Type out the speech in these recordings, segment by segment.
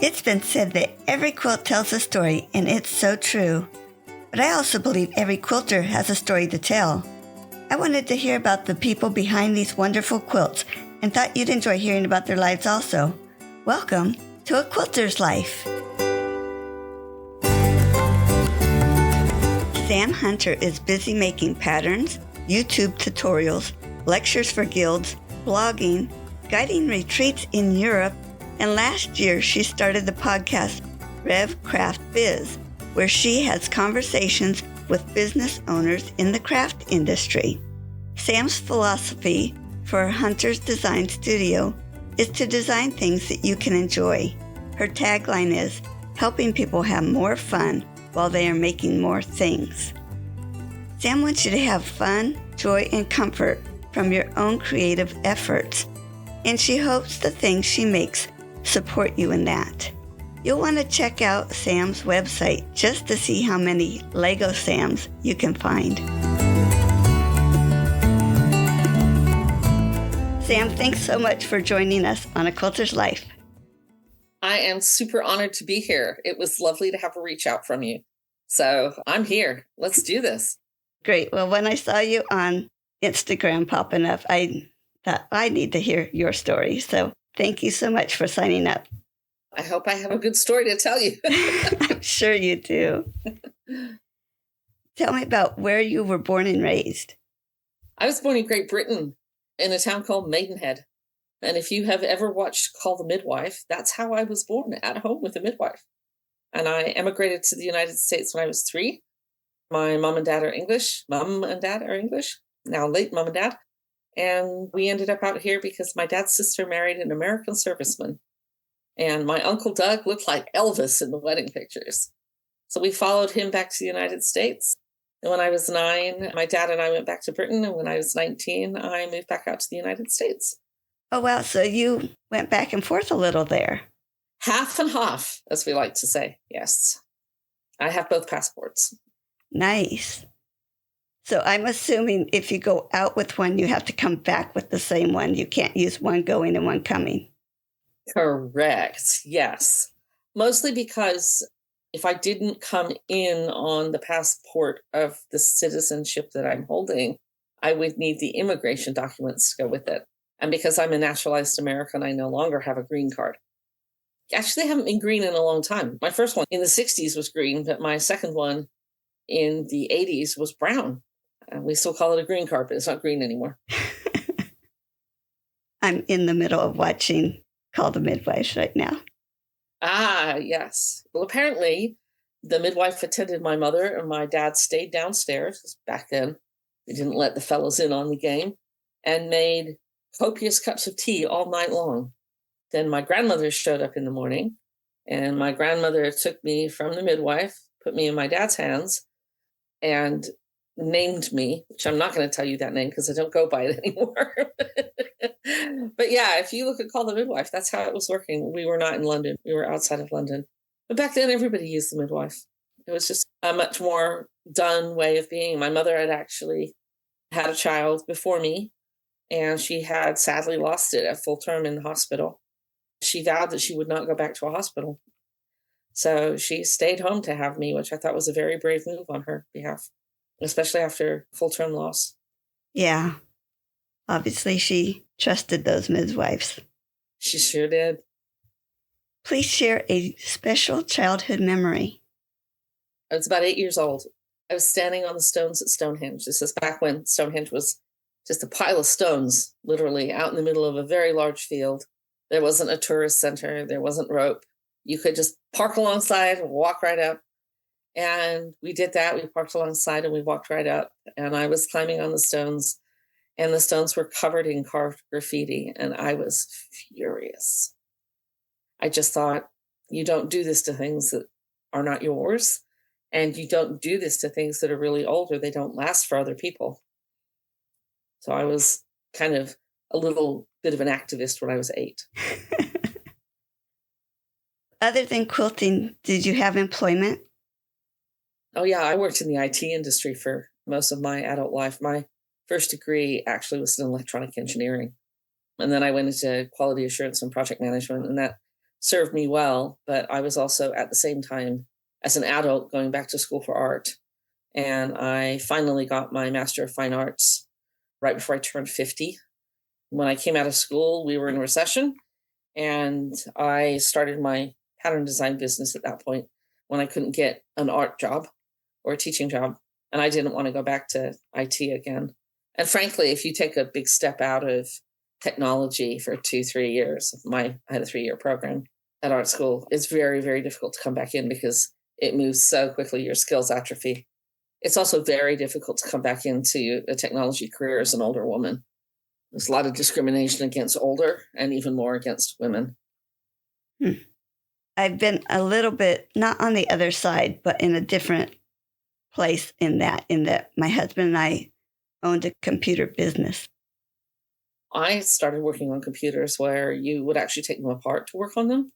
It's been said that every quilt tells a story, and it's so true. But I also believe every quilter has a story to tell. I wanted to hear about the people behind these wonderful quilts and thought you'd enjoy hearing about their lives also. Welcome to A Quilter's Life. Sam Hunter is busy making patterns, YouTube tutorials, lectures for guilds, blogging, guiding retreats in Europe, and last year she started the podcast Rev Craft Biz, where she has conversations with business owners in the craft industry. Sam's philosophy for Hunter's Design Studio is to design things that you can enjoy. Her tagline is, helping people have more fun while they are making more things. Sam wants you to have fun, joy, and comfort from your own creative efforts, and she hopes the things she makes support you in that. You'll want to check out Sam's website just to see how many Lego Sams you can find. Sam, thanks so much for joining us on A Quilter's Life. I am super honored to be here. It was lovely to have a reach out from you. So I'm here. Let's do this. Great. Well, when I saw you on Instagram popping up, I thought I need to hear your story. So thank you so much for signing up. I hope I have a good story to tell you. I'm sure you do. Tell me about where you were born and raised. I was born in Great Britain in a town called Maidenhead. And if you have ever watched Call the Midwife, that's how I was born, at home with a midwife. And I emigrated to the United States when I was 3. My mom and dad are English. Mom and dad are English, now late mom and dad. And we ended up out here because my dad's sister married an American serviceman. And my Uncle Doug looked like Elvis in the wedding pictures. So we followed him back to the United States. And when I was 9, my dad and I went back to Britain. And when I was 19, I moved back out to the United States. Oh, wow. So you went back and forth a little there. Half and half, as we like to say. Yes. I have both passports. Nice. So I'm assuming if you go out with one, you have to come back with the same one. You can't use one going and one coming. Correct. Yes. Mostly because if I didn't come in on the passport of the citizenship that I'm holding, I would need the immigration documents to go with it. And because I'm a naturalized American, I no longer have a green card. Actually, they haven't been green in a long time. My first one in the 60s was green, but my second one in the 80s was brown. We still call it a green card, but it's not green anymore. I'm in the middle of watching Call the Midwife right now. Ah, yes. Well, apparently, the midwife attended my mother and my dad stayed downstairs. Back then, we didn't let the fellows in on the game, and made copious cups of tea all night long. Then my grandmother showed up in the morning, and my grandmother took me from the midwife, put me in my dad's hands, and named me, which I'm not going to tell you that name because I don't go by it anymore. But yeah, if you look at Call the Midwife, that's how it was working. We were not in London. We were outside of London. But back then, everybody used the midwife. It was just a much more done way of being. My mother had actually had a child before me, and she had sadly lost it at full term in the hospital. She vowed that she would not go back to a hospital. So she stayed home to have me, which I thought was a very brave move on her behalf, especially after full term loss. Yeah. Obviously, she trusted those midwives. She sure did. Please share a special childhood memory. I was about 8 years old. I was standing on the stones at Stonehenge. This is back when Stonehenge was just a pile of stones, literally out in the middle of a very large field. There wasn't a tourist center. There wasn't rope. You could just park alongside and walk right up. And we did that. We parked alongside and we walked right up. And I was climbing on the stones, and the stones were covered in carved graffiti. And I was furious. I just thought, you don't do this to things that are not yours. And you don't do this to things that are really old, or they don't last for other people. So I was kind of a little bit of an activist when I was 8. Other than quilting, did you have employment? Oh, yeah. I worked in the IT industry for most of my adult life. My first degree actually was in electronic engineering. And then I went into quality assurance and project management. And that served me well, but I was also at the same time, as an adult, going back to school for art. And I finally got my Master of Fine Arts right before I turned 50. When I came out of school, we were in a recession, and I started my pattern design business at that point when I couldn't get an art job or a teaching job. And I didn't want to go back to IT again. And frankly, if you take a big step out of technology for 2-3 years, I had a 3-year program at art school, it's very, very difficult to come back in because it moves so quickly, your skills atrophy. It's also very difficult to come back into a technology career as an older woman. There's a lot of discrimination against older and even more against women. I've been a little bit, not on the other side, but in a different place in that my husband and I owned a computer business. I started working on computers where you would actually take them apart to work on them.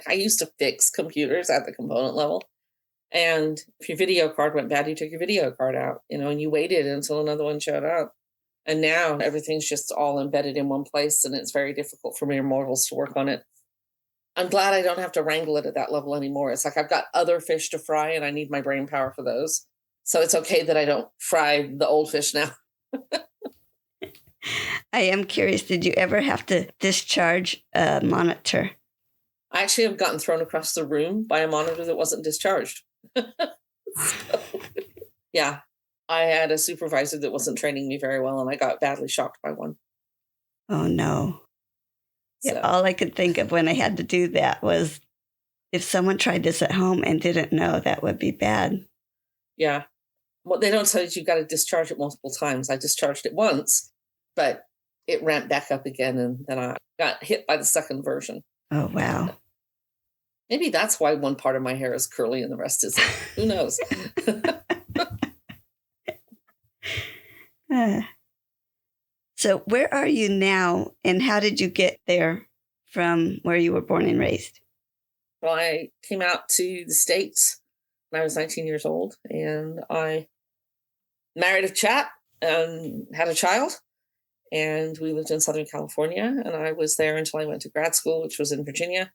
I used to fix computers at the component level. And if your video card went bad, you took your video card out, and you waited until another one showed up. And now everything's just all embedded in one place, and it's very difficult for mere mortals to work on it. I'm glad I don't have to wrangle it at that level anymore. It's like I've got other fish to fry, and I need my brain power for those. So it's okay that I don't fry the old fish now. I am curious, did you ever have to discharge a monitor? I actually have gotten thrown across the room by a monitor that wasn't discharged. So, yeah, I had a supervisor that wasn't training me very well, and I got badly shocked by one. Oh, no. So. Yeah, all I could think of when I had to do that was if someone tried this at home and didn't know, that would be bad. Yeah. Well, they don't tell you you've got to discharge it multiple times. I discharged it once, but it ramped back up again, and then I got hit by the second version. Oh, wow. Maybe that's why one part of my hair is curly and the rest isn't. Who knows? So where are you now, and how did you get there from where you were born and raised? Well, I came out to the States when I was 19 years old, and I married a chap and had a child, and we lived in Southern California, and I was there until I went to grad school, which was in Virginia.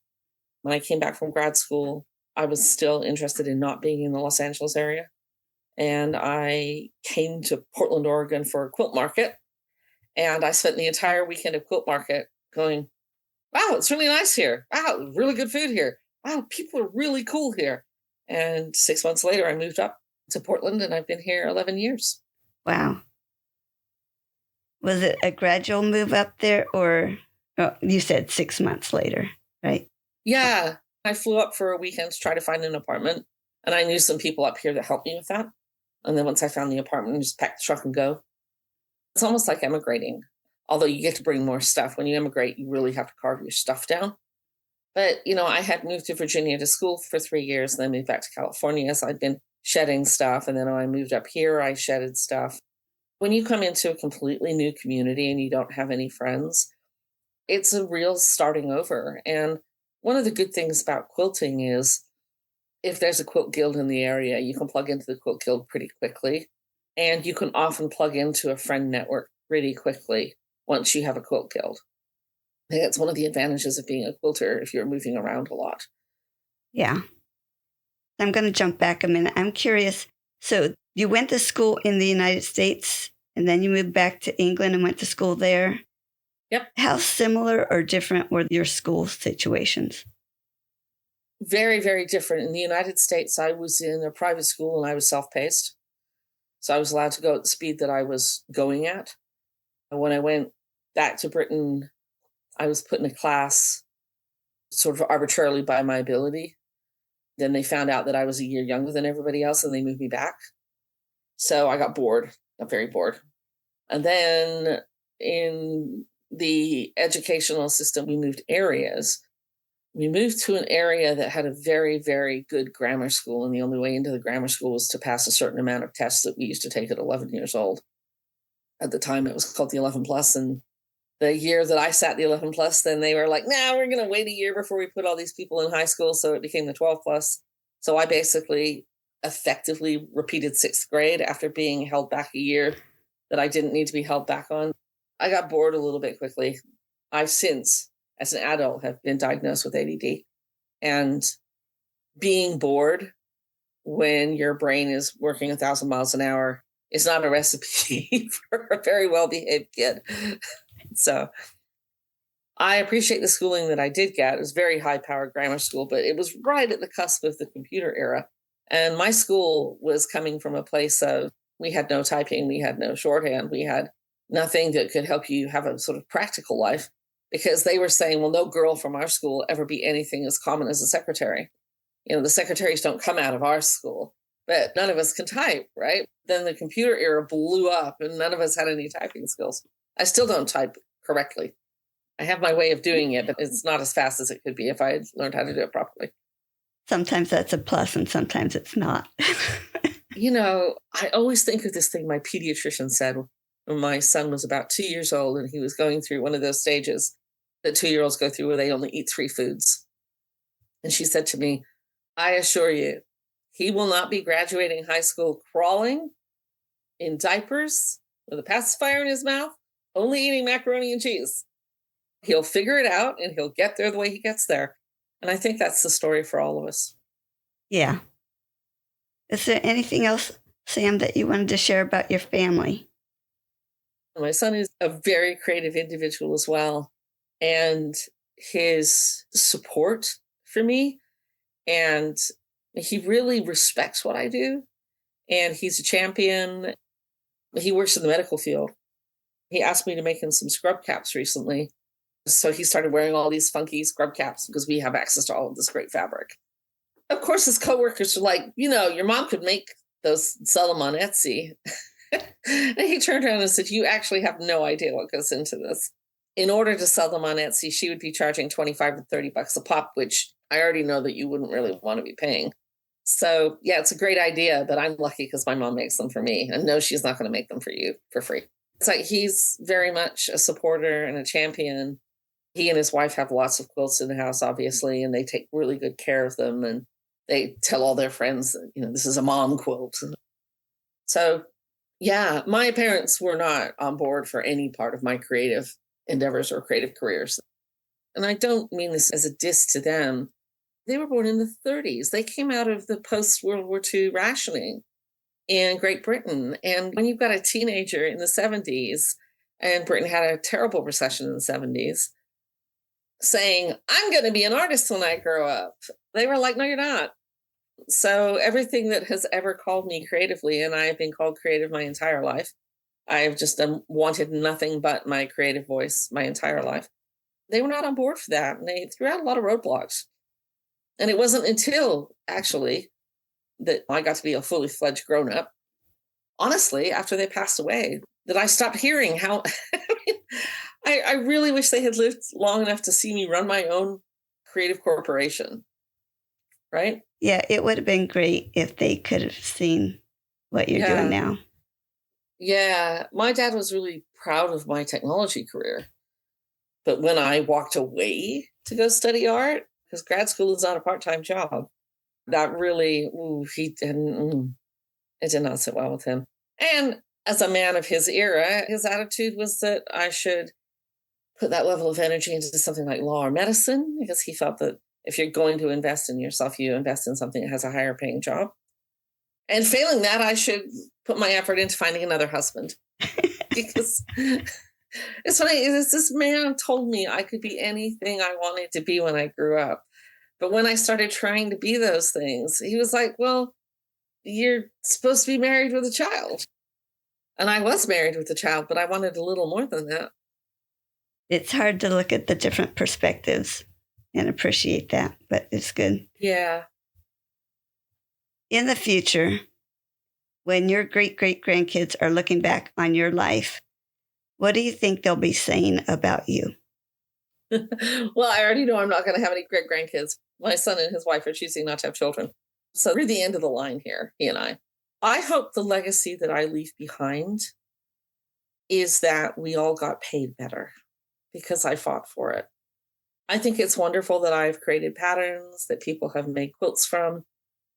When I came back from grad school, I was still interested in not being in the Los Angeles area. And I came to Portland, Oregon for a quilt market. And I spent the entire weekend of quilt market going, wow, it's really nice here. Wow, really good food here. Wow, people are really cool here. And 6 months later, I moved up to Portland, and I've been here 11 years. Wow. Was it a gradual move up there, or you said 6 months later, right? Yeah, I flew up for a weekend to try to find an apartment, and I knew some people up here that helped me with that. And then once I found the apartment, I just packed the truck and go. It's almost like emigrating, although you get to bring more stuff. When you emigrate, you really have to carve your stuff down. But, I had moved to Virginia to school for 3 years, and then moved back to California. So I'd been shedding stuff. And then when I moved up here, I shedded stuff. When you come into a completely new community and you don't have any friends, it's a real starting over. And one of the good things about quilting is if there's a quilt guild in the area, you can plug into the quilt guild pretty quickly. And you can often plug into a friend network pretty quickly once you have a quilt guild. I think that's one of the advantages of being a quilter if you're moving around a lot. Yeah. I'm going to jump back a minute. I'm curious. So you went to school in the United States, and then you moved back to England and went to school there? Yep. How similar or different were your school situations? Very, very different. In the United States, I was in a private school and I was self-paced. So I was allowed to go at the speed that I was going at. And when I went back to Britain, I was put in a class sort of arbitrarily by my ability. Then they found out that I was a year younger than everybody else, and they moved me back. So I got very bored. And then in the educational system, we moved areas. We moved to an area that had a very, very good grammar school, and the only way into the grammar school was to pass a certain amount of tests that we used to take at 11 years old. At the time, it was called the 11 plus, and the year that I sat the 11 plus, then they were like, nah, we're going to wait a year before we put all these people in high school, so it became the 12 plus. So I basically effectively repeated 6th grade after being held back a year that I didn't need to be held back on. I got bored a little bit quickly. I've since, as an adult, have been diagnosed with ADD. And being bored when your brain is working 1,000 miles an hour is not a recipe for a very well-behaved kid. So I appreciate the schooling that I did get. It was very high-powered grammar school, but it was right at the cusp of the computer era. And my school was coming from a place of, we had no typing, we had no shorthand, we had nothing that could help you have a sort of practical life, because they were saying, well, no girl from our school will ever be anything as common as a secretary. The secretaries don't come out of our school, but none of us can type, right? Then the computer era blew up and none of us had any typing skills. I still don't type correctly. I have my way of doing it, but it's not as fast as it could be if I had learned how to do it properly. Sometimes that's a plus and sometimes it's not. I always think of this thing my pediatrician said when my son was about 2 years old and he was going through one of those stages that 2-year-olds go through where they only eat 3 foods. And she said to me, I assure you, he will not be graduating high school crawling in diapers with a pacifier in his mouth, only eating macaroni and cheese. He'll figure it out and he'll get there the way he gets there. And I think that's the story for all of us. Yeah. Is there anything else, Sam, that you wanted to share about your family? My son is a very creative individual as well. And his support for me, and he really respects what I do. And he's a champion. He works in the medical field. He asked me to make him some scrub caps recently. So he started wearing all these funky scrub caps because we have access to all of this great fabric. Of course, his coworkers are like, your mom could make those, sell them on Etsy. And he turned around and said, you actually have no idea what goes into this. In order to sell them on Etsy, she would be charging $25 to $30 a pop, which I already know that you wouldn't really want to be paying. So yeah, it's a great idea, but I'm lucky because my mom makes them for me. And no, she's not going to make them for you for free. It's like he's very much a supporter and a champion. He and his wife have lots of quilts in the house, obviously, and they take really good care of them. And they tell all their friends that, this is a mom quilt. So yeah, my parents were not on board for any part of my creative endeavors or creative careers. And I don't mean this as a diss to them. They were born in the 30s. They came out of the post-World War II rationing in Great Britain. And when you've got a teenager in the 70s, and Britain had a terrible recession in the 70s, saying, I'm going to be an artist when I grow up, they were like, no, you're not. So everything that has ever called me creatively, and I have been called creative my entire life, I've just wanted nothing but my creative voice my entire life. They were not on board for that. And they threw out a lot of roadblocks. And it wasn't until, actually, that I got to be a fully fledged grown-up, honestly, after they passed away, that I stopped hearing how... I really wish they had lived long enough to see me run my own creative corporation, right? Yeah, it would have been great if they could have seen what you're doing now. Yeah, my dad was really proud of my technology career. But when I walked away to go study art, because grad school is not a part-time job, that really, it did not sit well with him. And as a man of his era, his attitude was that I should put that level of energy into something like law or medicine, because he felt that if you're going to invest in yourself, you invest in something that has a higher paying job. And failing that, I should put my effort into finding another husband. Because it's funny, this man told me I could be anything I wanted to be when I grew up. But when I started trying to be those things, he was like, well, you're supposed to be married with a child. And I was married with a child, but I wanted a little more than that. It's hard to look at the different perspectives and appreciate that, but it's good. Yeah. In the future, when your great-great-grandkids are looking back on your life, what do you think they'll be saying about you? Well, I already know I'm not going to have any great-grandkids. My son and his wife are choosing not to have children. So we're the end of the line here, he and I. I hope the legacy that I leave behind is that we all got paid better because I fought for it. I think it's wonderful that I've created patterns that people have made quilts from.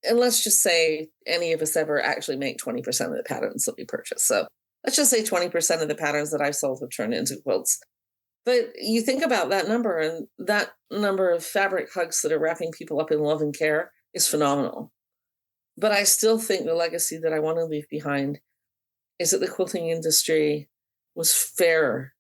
And let's just say any of us ever actually make 20% of the patterns that we purchase. So let's just say 20% of the patterns that I've sold have turned into quilts. But you think about that number, and that number of fabric hugs that are wrapping people up in love and care is phenomenal. But I still think the legacy that I want to leave behind is that the quilting industry was fair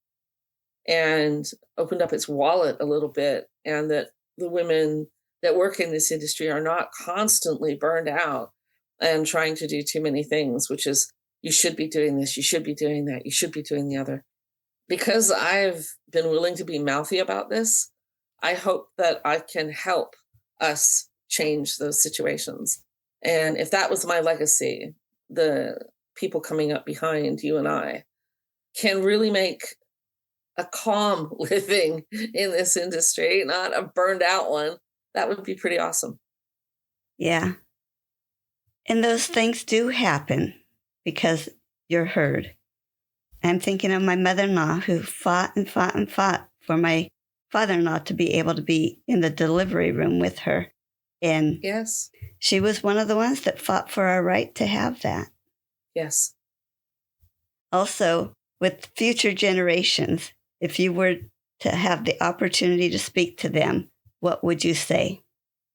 and opened up its wallet a little bit, and that the women that work in this industry are not constantly burned out and trying to do too many things, which is, you should be doing this, you should be doing that, you should be doing the other. Because I've been willing to be mouthy about this, I hope that I can help us change those situations. And if that was my legacy, the people coming up behind you and I can really make a calm living in this industry, not a burned out one, that would be pretty awesome. Yeah. And those things do happen because you're heard. I'm thinking of my mother-in-law who fought and fought and fought for my father-in-law to be able to be in the delivery room with her. And yes, she was one of the ones that fought for our right to have that. Yes. Also, with future generations, if you were to have the opportunity to speak to them, what would you say?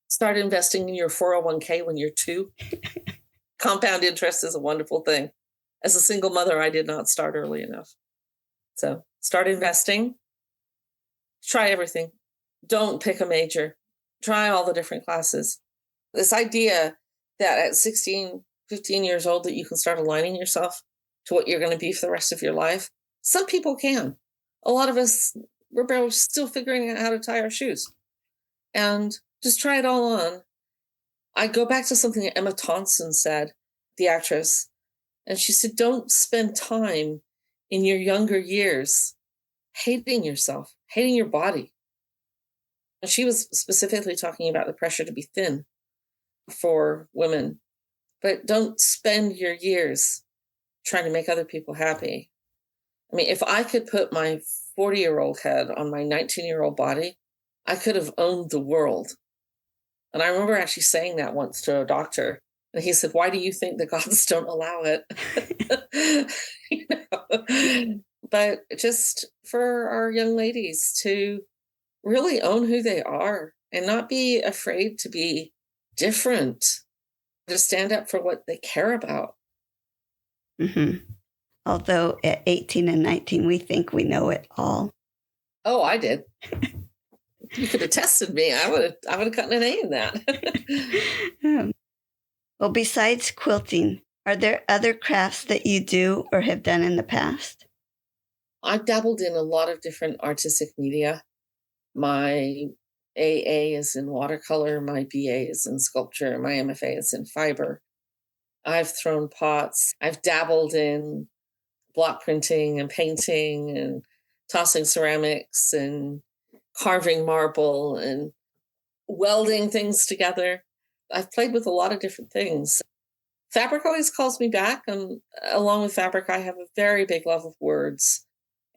Start investing in your 401k when you're 2. Compound interest is a wonderful thing. As a single mother, I did not start early enough. So start investing. Try everything. Don't pick a major. Try all the different classes. This idea that at 16, 15 years old that you can start aligning yourself to what you're going to be for the rest of your life, some people can. A lot of us, we're still figuring out how to tie our shoes. And just try it all on. I go back to something that Emma Thompson said, the actress, and she said, don't spend time in your younger years hating yourself, hating your body. And she was specifically talking about the pressure to be thin for women. But don't spend your years trying to make other people happy. I mean, if I could put my 40-year-old head on my 19-year-old body, I could have owned the world. And I remember actually saying that once to a doctor. And he said, why do you think the gods don't allow it? You know? But just for our young ladies to really own who they are and not be afraid to be different, to stand up for what they care about. Mm-hmm. Although at 18 and 19, we think we know it all. Oh, I did. You could have tested me. I would have gotten an A in that. Well, besides quilting, are there other crafts that you do or have done in the past? I've dabbled in a lot of different artistic media. My AA is in watercolor, my BA is in sculpture, my MFA is in fiber. I've thrown pots. I've dabbled in block printing and painting and tossing ceramics and carving marble and welding things together. I've played with a lot of different things. Fabric always calls me back, and along with fabric, I have a very big love of words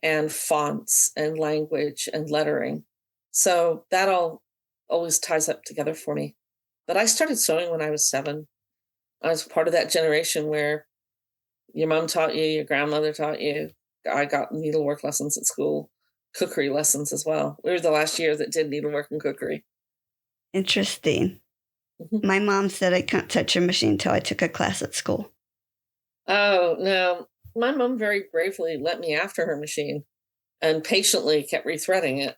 and fonts and language and lettering. So that all always ties up together for me. But I started sewing when I was 7. I was part of that generation where your mom taught you, your grandmother taught you. I got needlework lessons at school, cookery lessons as well. We were the last year that did needlework and cookery. Interesting. Mm-hmm. My mom said I couldn't touch her machine until I took a class at school. Oh, no. My mom very bravely let me after her machine and patiently kept rethreading it.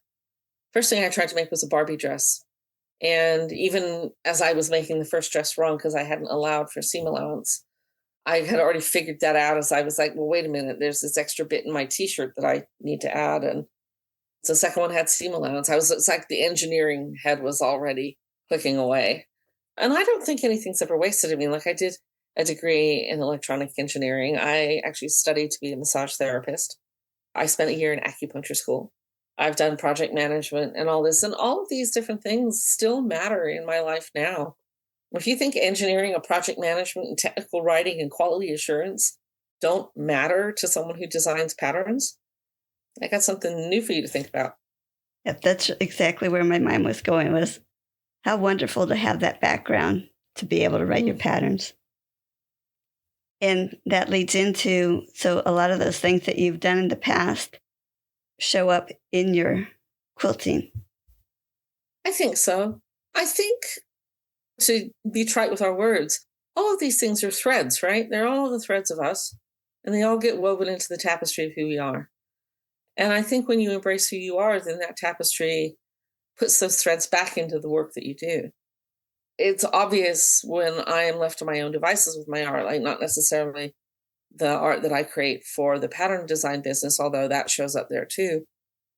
First thing I tried to make was a Barbie dress. And even as I was making the first dress wrong because I hadn't allowed for seam allowance, I had already figured that out as I was like, well, wait a minute, there's this extra bit in my t-shirt that I need to add. And so the second one had seam allowance. It's like the engineering head was already clicking away. And I don't think anything's ever wasted. I mean, like I did a degree in electronic engineering. I actually studied to be a massage therapist. I spent a year in acupuncture school. I've done project management and all this. And all of these different things still matter in my life now. If you think engineering and project management and technical writing and quality assurance don't matter to someone who designs patterns, I got something new for you to think about. Yep, that's exactly where my mind was going, was how wonderful to have that background to be able to write your patterns. And that leads into, so a lot of those things that you've done in the past, show up in your quilting? I think so. I think, to be trite with our words, all of these things are threads, right? They're all the threads of us, and they all get woven into the tapestry of who we are. And I think when you embrace who you are, then that tapestry puts those threads back into the work that you do. It's obvious when I am left to my own devices with my art, like not necessarily the art that I create for the pattern design business, although that shows up there too.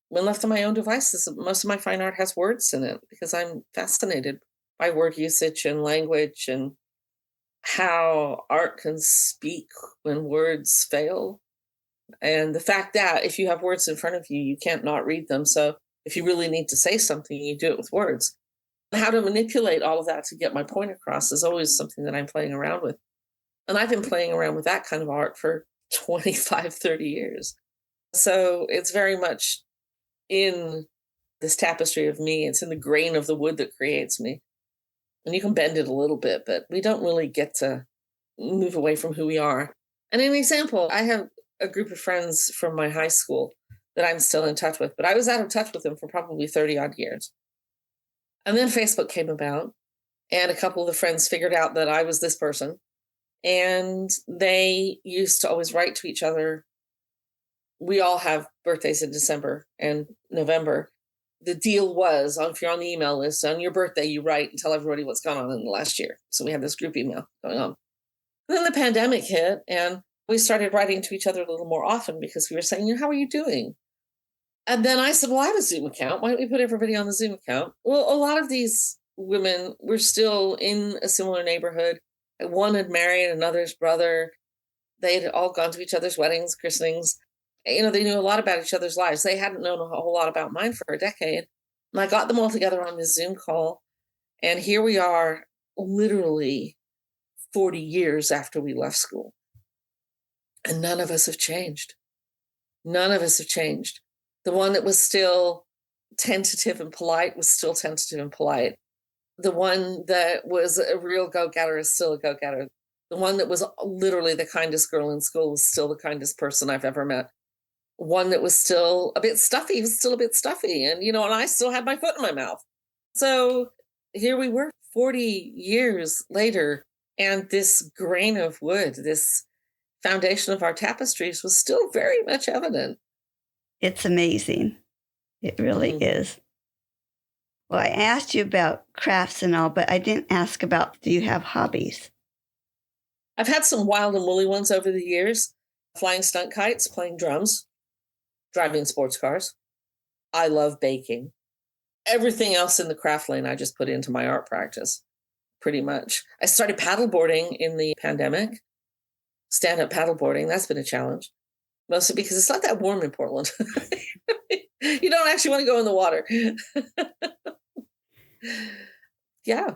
When left to my own devices, most of my fine art has words in it because I'm fascinated by word usage and language and how art can speak when words fail. And the fact that if you have words in front of you, you can't not read them. So if you really need to say something, you do it with words. How to manipulate all of that to get my point across is always something that I'm playing around with. And I've been playing around with that kind of art for 25, 30 years. So it's very much in this tapestry of me. It's in the grain of the wood that creates me. And you can bend it a little bit, but we don't really get to move away from who we are. And an example, I have a group of friends from my high school that I'm still in touch with, but I was out of touch with them for probably 30 odd years. And then Facebook came about, and a couple of the friends figured out that I was this person. And they used to always write to each other. We all have birthdays in December and November. The deal was, if you're on the email list, on your birthday, you write and tell everybody what's gone on in the last year. So we had this group email going on. And then the pandemic hit, and we started writing to each other a little more often because we were saying, how are you doing? And then I said, well, I have a Zoom account. Why don't we put everybody on the Zoom account? Well, a lot of these women were still in a similar neighborhood. One had married another's brother. They had all gone to each other's weddings, christenings. They knew a lot about each other's lives. They hadn't known a whole lot about mine for a decade. And I got them all together on this Zoom call. And here we are, literally 40 years after we left school. And none of us have changed. None of us have changed. The one that was still tentative and polite was still tentative and polite. The one that was a real go-getter is still a go-getter. The one that was literally the kindest girl in school is still the kindest person I've ever met. One that was still a bit stuffy was still a bit stuffy. And, and I still had my foot in my mouth. So here we were 40 years later, and this grain of wood, this foundation of our tapestries was still very much evident. It's amazing. It really is. Well, I asked you about crafts and all, but I didn't ask about, do you have hobbies? I've had some wild and woolly ones over the years. Flying stunt kites, playing drums, driving sports cars. I love baking. Everything else in the craft lane I just put into my art practice, pretty much. I started paddleboarding in the pandemic. Stand-up paddleboarding, that's been a challenge. Mostly because it's not that warm in Portland. You don't actually want to go in the water. Yeah.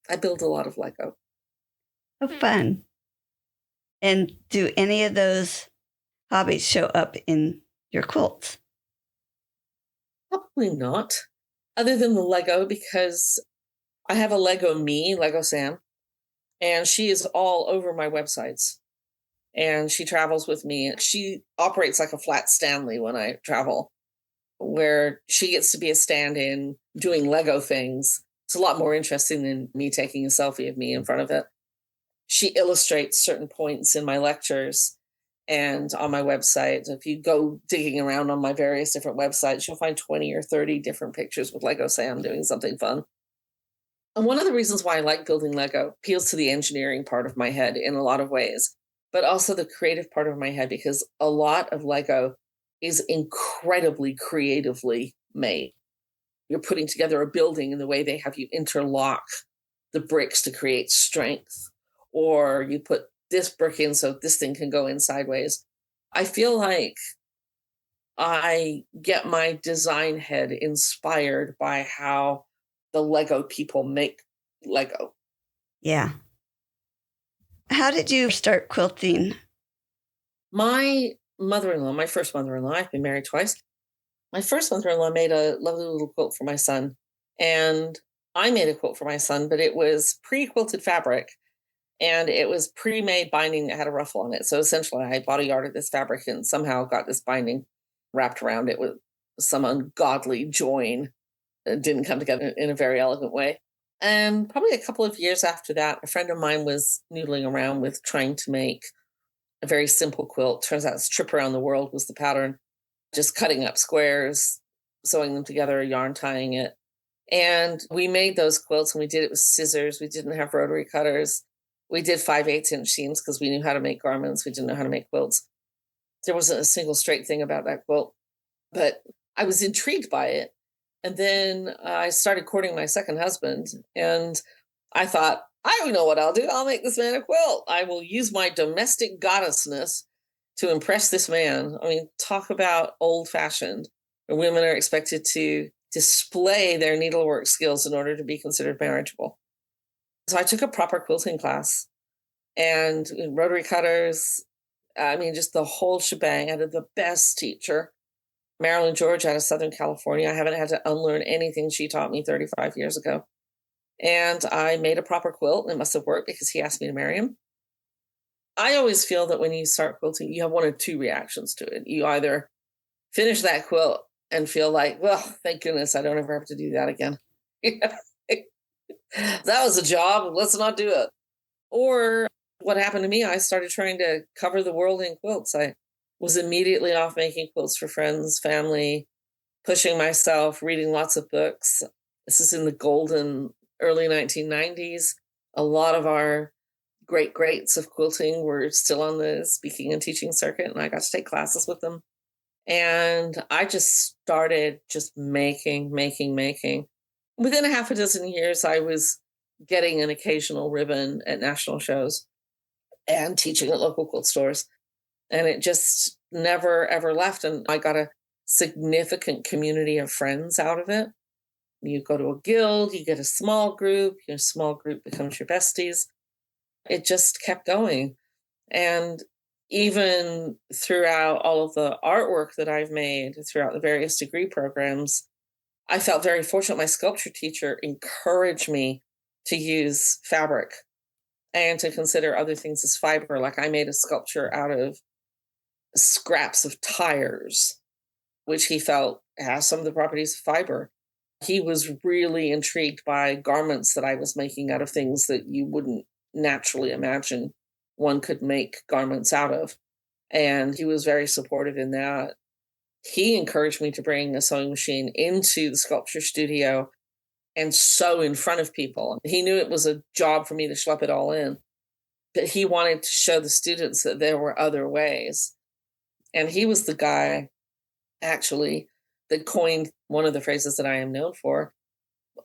I build a lot of Lego. Oh, fun. And do any of those hobbies show up in your quilts? Probably not. Other than the Lego, because I have a Lego me, Lego Sam, and she is all over my websites. And she travels with me. She operates like a flat Stanley when I travel, where she gets to be a stand-in doing Lego things. It's a lot more interesting than me taking a selfie of me in front of it. She illustrates certain points in my lectures and on my website. If you go digging around on my various different websites, you'll find 20 or 30 different pictures with Lego Sam doing something fun. And one of the reasons why I like building Lego appeals to the engineering part of my head in a lot of ways, but also the creative part of my head, because a lot of Lego is incredibly creatively made. You're putting together a building in the way they have you interlock the bricks to create strength, or you put this brick in so this thing can go in sideways. I feel like I get my design head inspired by how the Lego people make Lego. Yeah. How did you start quilting? My mother-in-law, my first mother-in-law, I've been married twice. My first mother-in-law made a lovely little quilt for my son. And I made a quilt for my son, but it was pre-quilted fabric. And it was pre-made binding that had a ruffle on it. So essentially, I bought a yard of this fabric and somehow got this binding wrapped around it with some ungodly join. It didn't come together in a very elegant way. And probably a couple of years after that, a friend of mine was noodling around with trying to make a very simple quilt. Turns out Trip Around the World was the pattern, just cutting up squares, sewing them together, yarn tying it. And we made those quilts, and we did it with scissors. We didn't have rotary cutters. We did 5/8" seams because we knew how to make garments. We didn't know how to make quilts. There wasn't a single straight thing about that quilt, but I was intrigued by it. And then I started courting my second husband, and I thought, I don't know what I'll do. I'll make this man a quilt. I will use my domestic goddessness to impress this man. I mean, talk about old-fashioned, where women are expected to display their needlework skills in order to be considered marriageable. So I took a proper quilting class, and rotary cutters, I mean, just the whole shebang. I had the best teacher, Marilyn George, out of Southern California. I haven't had to unlearn anything she taught me 35 years ago. And I made a proper quilt. It must have worked because he asked me to marry him. I always feel that when you start quilting, you have one or two reactions to it. You either finish that quilt and feel like, well, thank goodness I don't ever have to do that again. That was a job. Let's not do it. Or what happened to me, I started trying to cover the world in quilts. I was immediately off making quilts for friends, family, pushing myself, reading lots of books. This is in the golden early 1990s. A lot of our greats of quilting were still on the speaking and teaching circuit, and I got to take classes with them. And I just started just making. Within a half a dozen years, I was getting an occasional ribbon at national shows and teaching at local quilt stores. And it just never, ever left. And I got a significant community of friends out of it. You go to a guild, you get a small group, your small group becomes your besties. It just kept going. And even throughout all of the artwork that I've made throughout the various degree programs, I felt very fortunate. My sculpture teacher encouraged me to use fabric and to consider other things as fiber. Like I made a sculpture out of scraps of tires, which he felt has some of the properties of fiber. He was really intrigued by garments that I was making out of things that you wouldn't naturally imagine one could make garments out of. And he was very supportive in that. He encouraged me to bring a sewing machine into the sculpture studio and sew in front of people. He knew it was a job for me to schlep it all in, but he wanted to show the students that there were other ways. And he was the guy, actually, that coined one of the phrases that I am known for.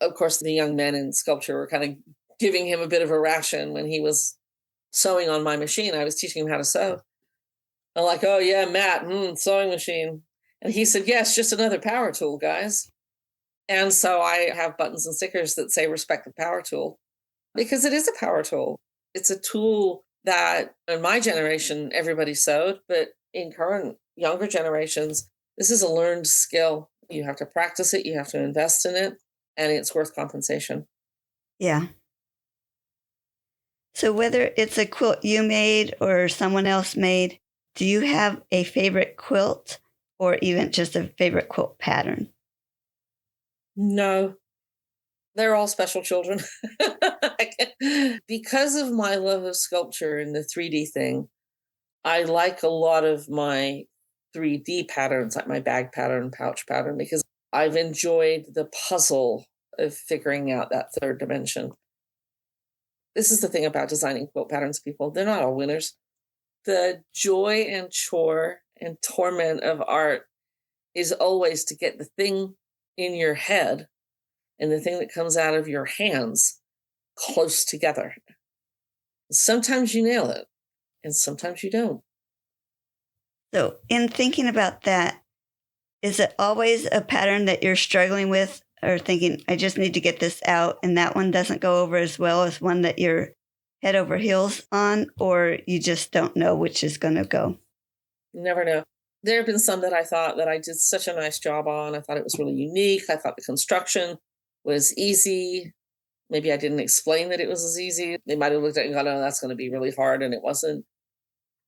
Of course, the young men in sculpture were kind of giving him a bit of a ration when he was sewing on my machine. I was teaching him how to sew. I'm like, oh yeah, Matt, sewing machine. And he said, yes, just another power tool, guys. And so I have buttons and stickers that say respect the power tool, because it is a power tool. It's a tool that in my generation, everybody sewed, but in current younger generations, this is a learned skill. You have to practice it, you have to invest in it, and it's worth compensation. Yeah. So whether it's a quilt you made or someone else made, do you have a favorite quilt or even just a favorite quilt pattern? No, they're all special children. Because of my love of sculpture and the 3D thing, I like a lot of my 3D patterns, like my bag pattern, pouch pattern, because I've enjoyed the puzzle of figuring out that third dimension. This is the thing about designing quilt patterns, people. They're not all winners. The joy and chore and torment of art is always to get the thing in your head and the thing that comes out of your hands close together. Sometimes you nail it, and sometimes you don't. So in thinking about that, is it always a pattern that you're struggling with or thinking, I just need to get this out, and that one doesn't go over as well as one that you're head over heels on, or you just don't know which is going to go? Never know. There have been some that I thought that I did such a nice job on. I thought it was really unique. I thought the construction was easy. Maybe I didn't explain that it was as easy. They might have looked at it and gone, oh, that's going to be really hard, and it wasn't.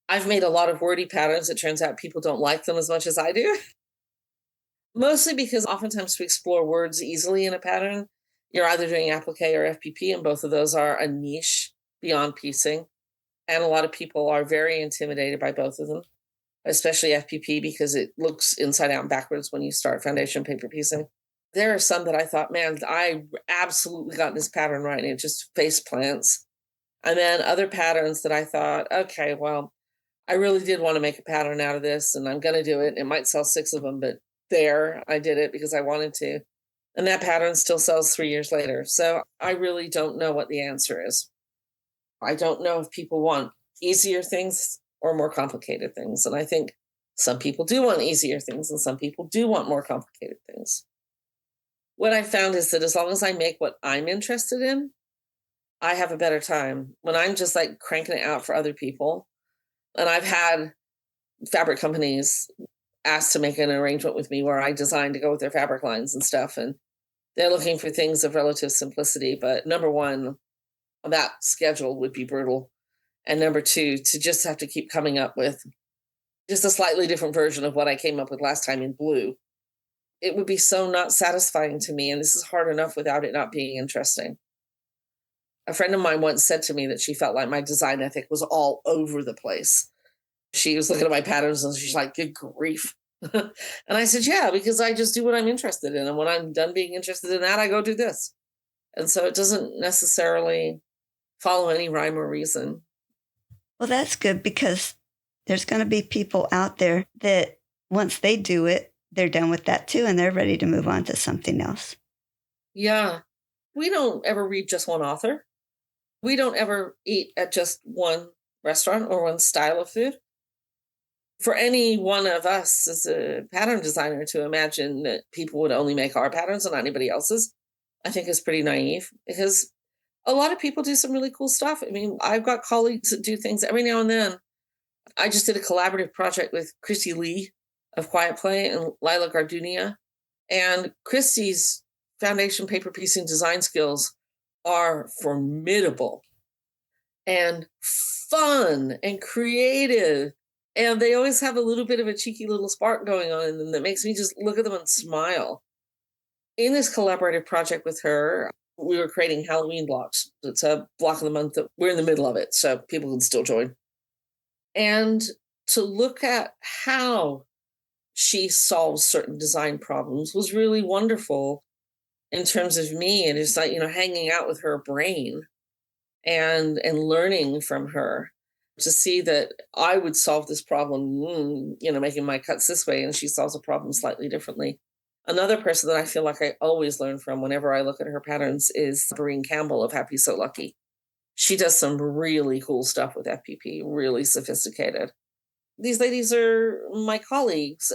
I've made a lot of wordy patterns. It turns out people don't like them as much as I do. Mostly because oftentimes to explore words easily in a pattern, you're either doing applique or FPP, and both of those are a niche beyond piecing. And a lot of people are very intimidated by both of them, especially FPP because it looks inside out and backwards when you start foundation paper piecing. There are some that I thought, man, I absolutely got this pattern right, and it just face plants. And then other patterns that I thought, okay, well, I really did want to make a pattern out of this, and I'm going to do it. It might sell 6 of them, but there, I did it because I wanted to. And that pattern still sells 3 years later. So I really don't know what the answer is. I don't know if people want easier things or more complicated things. And I think some people do want easier things and some people do want more complicated things. What I found is that as long as I make what I'm interested in, I have a better time. When I'm just like cranking it out for other people, and I've had fabric companies ask to make an arrangement with me where I design to go with their fabric lines and stuff, and they're looking for things of relative simplicity. But number one, that schedule would be brutal. And number two, to just have to keep coming up with just a slightly different version of what I came up with last time in blue, it would be so not satisfying to me. And this is hard enough without it not being interesting. A friend of mine once said to me that she felt like my design ethic was all over the place. She was looking at my patterns and she's like, good grief. And I said, yeah, because I just do what I'm interested in. And when I'm done being interested in that, I go do this. And so it doesn't necessarily follow any rhyme or reason. Well, that's good because there's going to be people out there that once they do it, they're done with that too, and they're ready to move on to something else. Yeah. We don't ever read just one author. We don't ever eat at just one restaurant or one style of food. For any one of us as a pattern designer to imagine that people would only make our patterns and not anybody else's, I think is pretty naive because a lot of people do some really cool stuff. I mean, I've got colleagues that do things every now and then. I just did a collaborative project with Christy Lee of Quiet Play and Lila Gardunia. And Christy's foundation paper piecing design skills are formidable and fun and creative. And they always have a little bit of a cheeky little spark going on in them that makes me just look at them and smile. In this collaborative project with her, we were creating Halloween blocks. It's a block of the month that we're in the middle of it, so people can still join. And to look at how she solves certain design problems was really wonderful in terms of me. And it's like, hanging out with her brain and learning from her to see that I would solve this problem, making my cuts this way, and she solves a problem slightly differently. Another person that I feel like I always learn from whenever I look at her patterns is Breen Campbell of Happy So Lucky. She does some really cool stuff with FPP, really sophisticated. These ladies are my colleagues.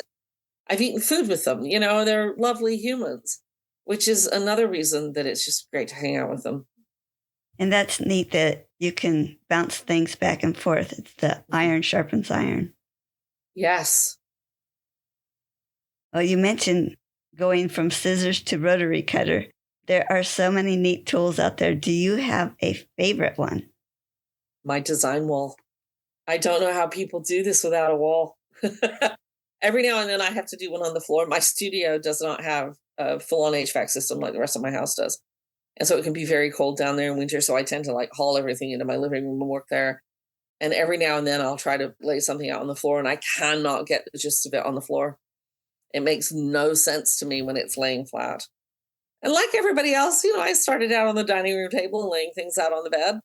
I've eaten food with them. They're lovely humans, which is another reason that it's just great to hang out with them. And that's neat that you can bounce things back and forth. It's the iron sharpens iron. Yes. Well, you mentioned going from scissors to rotary cutter. There are so many neat tools out there. Do you have a favorite one? My design wall. I don't know how people do this without a wall. Every now and then I have to do one on the floor. My studio does not have a full-on HVAC system like the rest of my house does. And so it can be very cold down there in winter. So I tend to haul everything into my living room and work there. And every now and then I'll try to lay something out on the floor, and I cannot get the gist of it on the floor. It makes no sense to me when it's laying flat. And like everybody else, I started out on the dining room table and laying things out on the bed,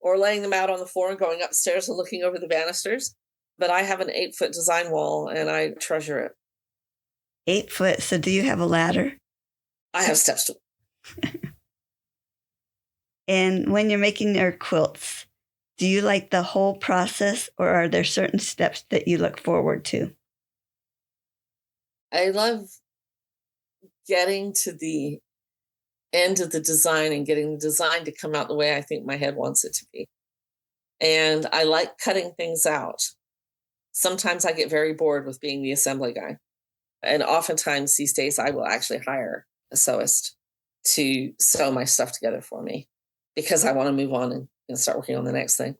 or laying them out on the floor and going upstairs and looking over the banisters. But I have an 8-foot design wall and I treasure it. 8 foot. So do you have a ladder? I have step stool. And when you're making your quilts, do you like the whole process, or are there certain steps that you look forward to? I love getting to the end of the design and getting the design to come out the way I think my head wants it to be. And I like cutting things out. Sometimes I get very bored with being the assembly guy. And oftentimes these days I will actually hire a sewist to sew my stuff together for me because I want to move on and start working on the next thing.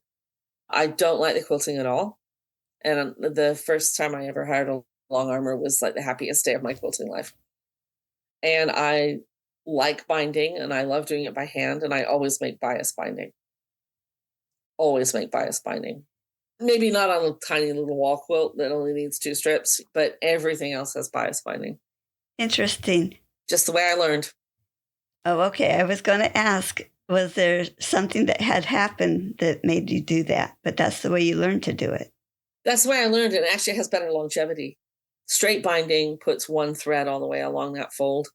I don't like the quilting at all. And the first time I ever hired a Long armor was like the happiest day of my quilting life. And I like binding and I love doing it by hand. And I always make bias binding. Always make bias binding. Maybe not on a tiny little wall quilt that only needs 2 strips, but everything else has bias binding. Interesting. Just the way I learned. Oh, okay. I was going to ask, was there something that had happened that made you do that? But that's the way you learned to do it. That's the way I learned. And actually it has better longevity. Straight binding puts one thread all the way along that fold.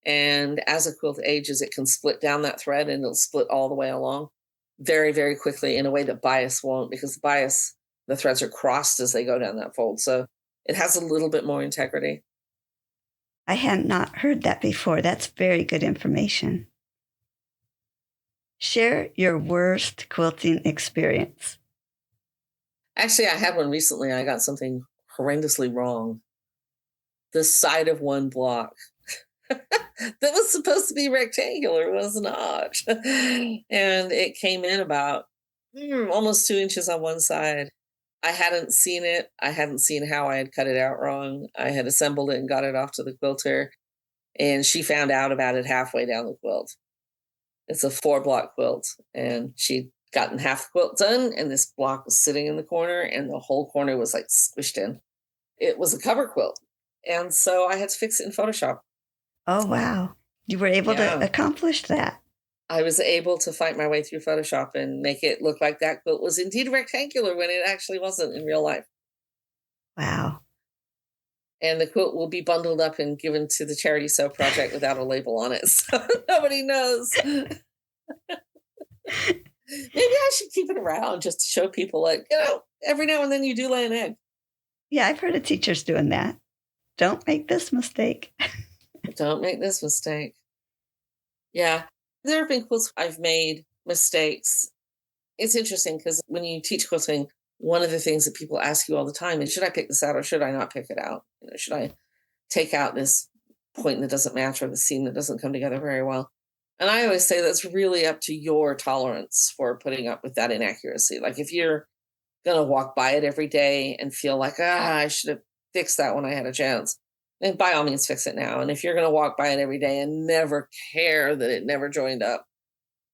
And as a quilt ages, it can split down that thread and it'll split all the way along very, very quickly in a way that bias won't, because bias, the threads are crossed as they go down that fold. So it has a little bit more integrity. I had not heard that before. That's very good information. Share your worst quilting experience. Actually, I had one recently. I got something horrendously wrong. The side of one block that was supposed to be rectangular was not. And it came in about almost 2 inches on one side. I hadn't seen it. I hadn't seen how I had cut it out wrong. I had assembled it and got it off to the quilter, and she found out about it halfway down the quilt. It's a 4-block quilt, and she'd gotten half the quilt done, and this block was sitting in the corner, and the whole corner was like squished in. It was a cover quilt, and so I had to fix it in Photoshop. Oh, wow. You were able to accomplish that. I was able to fight my way through Photoshop and make it look like that quilt was indeed rectangular when it actually wasn't in real life. Wow. And the quilt will be bundled up and given to the charity sew project without a label on it. So nobody knows. Maybe I should keep it around just to show people, like, every now and then you do lay an egg. Yeah, I've heard of teachers doing that. Don't make this mistake. Don't make this mistake. Yeah. There have been quilts I've made mistakes. It's interesting because when you teach quilting, one of the things that people ask you all the time is, should I pick this out or should I not pick it out? Should I take out this point that doesn't match or the seam that doesn't come together very well? And I always say that's really up to your tolerance for putting up with that inaccuracy. Like if you're going to walk by it every day and feel like, I should have fixed that when I had a chance, then by all means fix it now. And if you're going to walk by it every day and never care that it never joined up,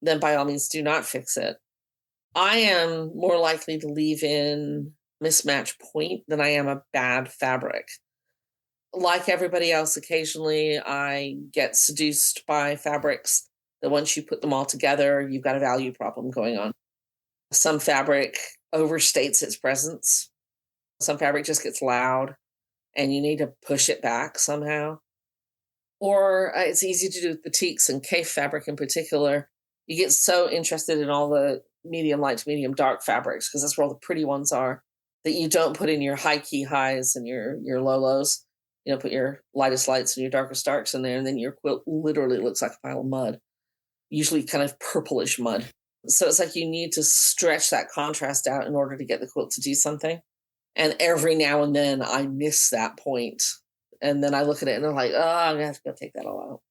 then by all means do not fix it. I am more likely to leave in mismatch point than I am a bad fabric. Like everybody else, occasionally I get seduced by fabrics that once you put them all together, you've got a value problem going on. Some fabric overstates its presence. Some fabric just gets loud and you need to push it back somehow. Or it's easy to do with batiks and cave fabric in particular. You get so interested in all the medium light to medium dark fabrics, because that's where all the pretty ones are, that you don't put in your high key highs and your low lows. Put your lightest lights and your darkest darks in there, and then your quilt literally looks like a pile of mud, usually kind of purplish mud. So it's like you need to stretch that contrast out in order to get the quilt to do something. And every now and then I miss that point. And then I look at it and I'm like, I'm going to have to go take that all out.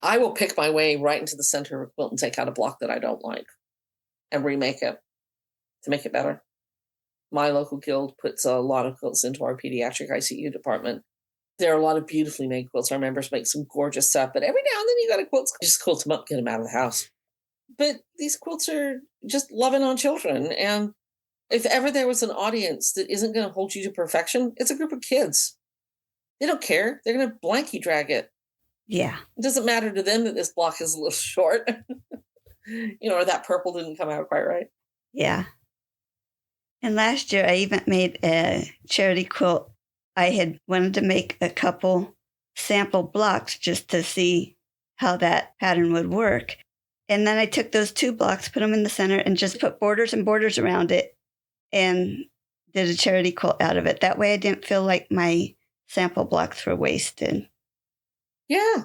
I will pick my way right into the center of a quilt and take out a block that I don't like and remake it to make it better. My local guild puts a lot of quilts into our pediatric ICU department. There are a lot of beautifully made quilts. Our members make some gorgeous stuff, but every now and then you got to just quilt them up, get them out of the house. But these quilts are just loving on children. And if ever there was an audience that isn't going to hold you to perfection, it's a group of kids. They don't care. They're going to blankie drag it. Yeah. It doesn't matter to them that this block is a little short, or that purple didn't come out quite right. Yeah. And last year I even made a charity quilt. I had wanted to make a couple sample blocks just to see how that pattern would work. And then I took those 2 blocks, put them in the center, and just put borders and borders around it and did a charity quilt out of it. That way I didn't feel like my sample blocks were wasted. Yeah.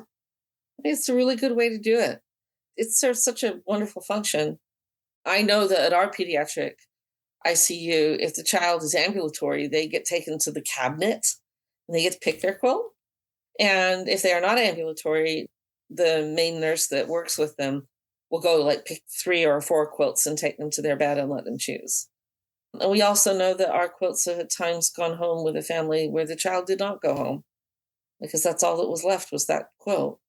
It's a really good way to do it. It serves such a wonderful function. I know that at our pediatric ICU, if the child is ambulatory, they get taken to the cabinet and they get to pick their quilt. And if they are not ambulatory, the main nurse that works with them will go pick 3 or 4 quilts and take them to their bed and let them choose. And we also know that our quilts have at times gone home with a family where the child did not go home because that's all that was left was that quilt.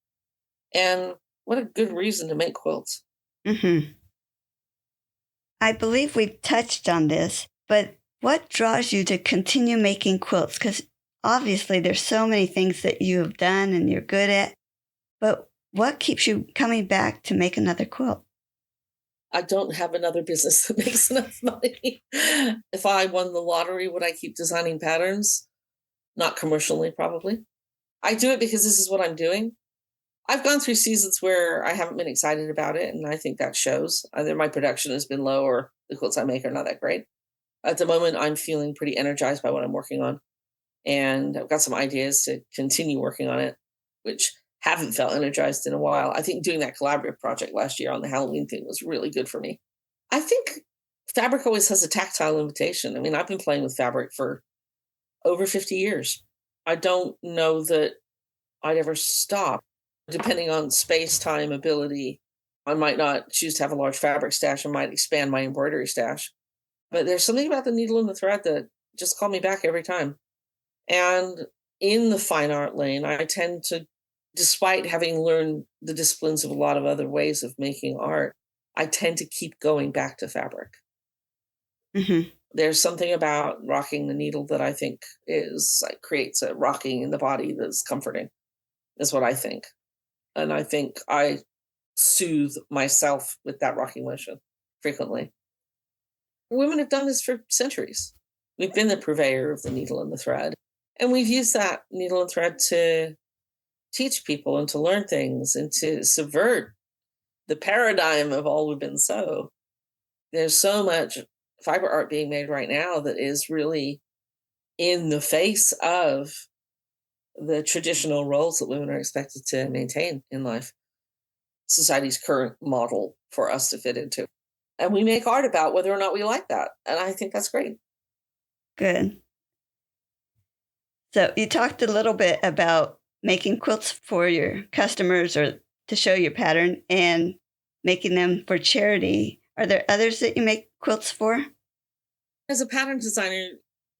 And what a good reason to make quilts. Hmm. I believe we've touched on this, but what draws you to continue making quilts? Because obviously there's so many things that you have done and you're good at, but what keeps you coming back to make another quilt? I don't have another business that makes enough money. If I won the lottery, would I keep designing patterns? Not commercially, probably. I do it because this is what I'm doing. I've gone through seasons where I haven't been excited about it, and I think that shows. Either my production has been low or the quilts I make are not that great. At the moment, I'm feeling pretty energized by what I'm working on, and I've got some ideas to continue working on it, which haven't felt energized in a while. I think doing that collaborative project last year on the Halloween thing was really good for me. I think fabric always has a tactile invitation. I mean, I've been playing with fabric for over 50 years. I don't know that I'd ever stop. Depending on space, time, ability, I might not choose to have a large fabric stash. I might expand my embroidery stash. But there's something about the needle and the thread that just call me back every time. And in the fine art lane, I tend to, despite having learned the disciplines of a lot of other ways of making art, I tend to keep going back to fabric. Hmm. There's something about rocking the needle that I think is like creates a rocking in the body that's comforting, is what I think. And I think I soothe myself with that rocking motion frequently. Women have done this for centuries. We've been the purveyor of the needle and the thread. And we've used that needle and thread to teach people and to learn things and to subvert the paradigm of all women sew. There's so much fiber art being made right now that is really in the face of the traditional roles that women are expected to maintain in life, society's current model for us to fit into. And we make art about whether or not we like that. And I think that's great. Good. So you talked a little bit about making quilts for your customers or to show your pattern and making them for charity. Are there others that you make quilts for? As a pattern designer,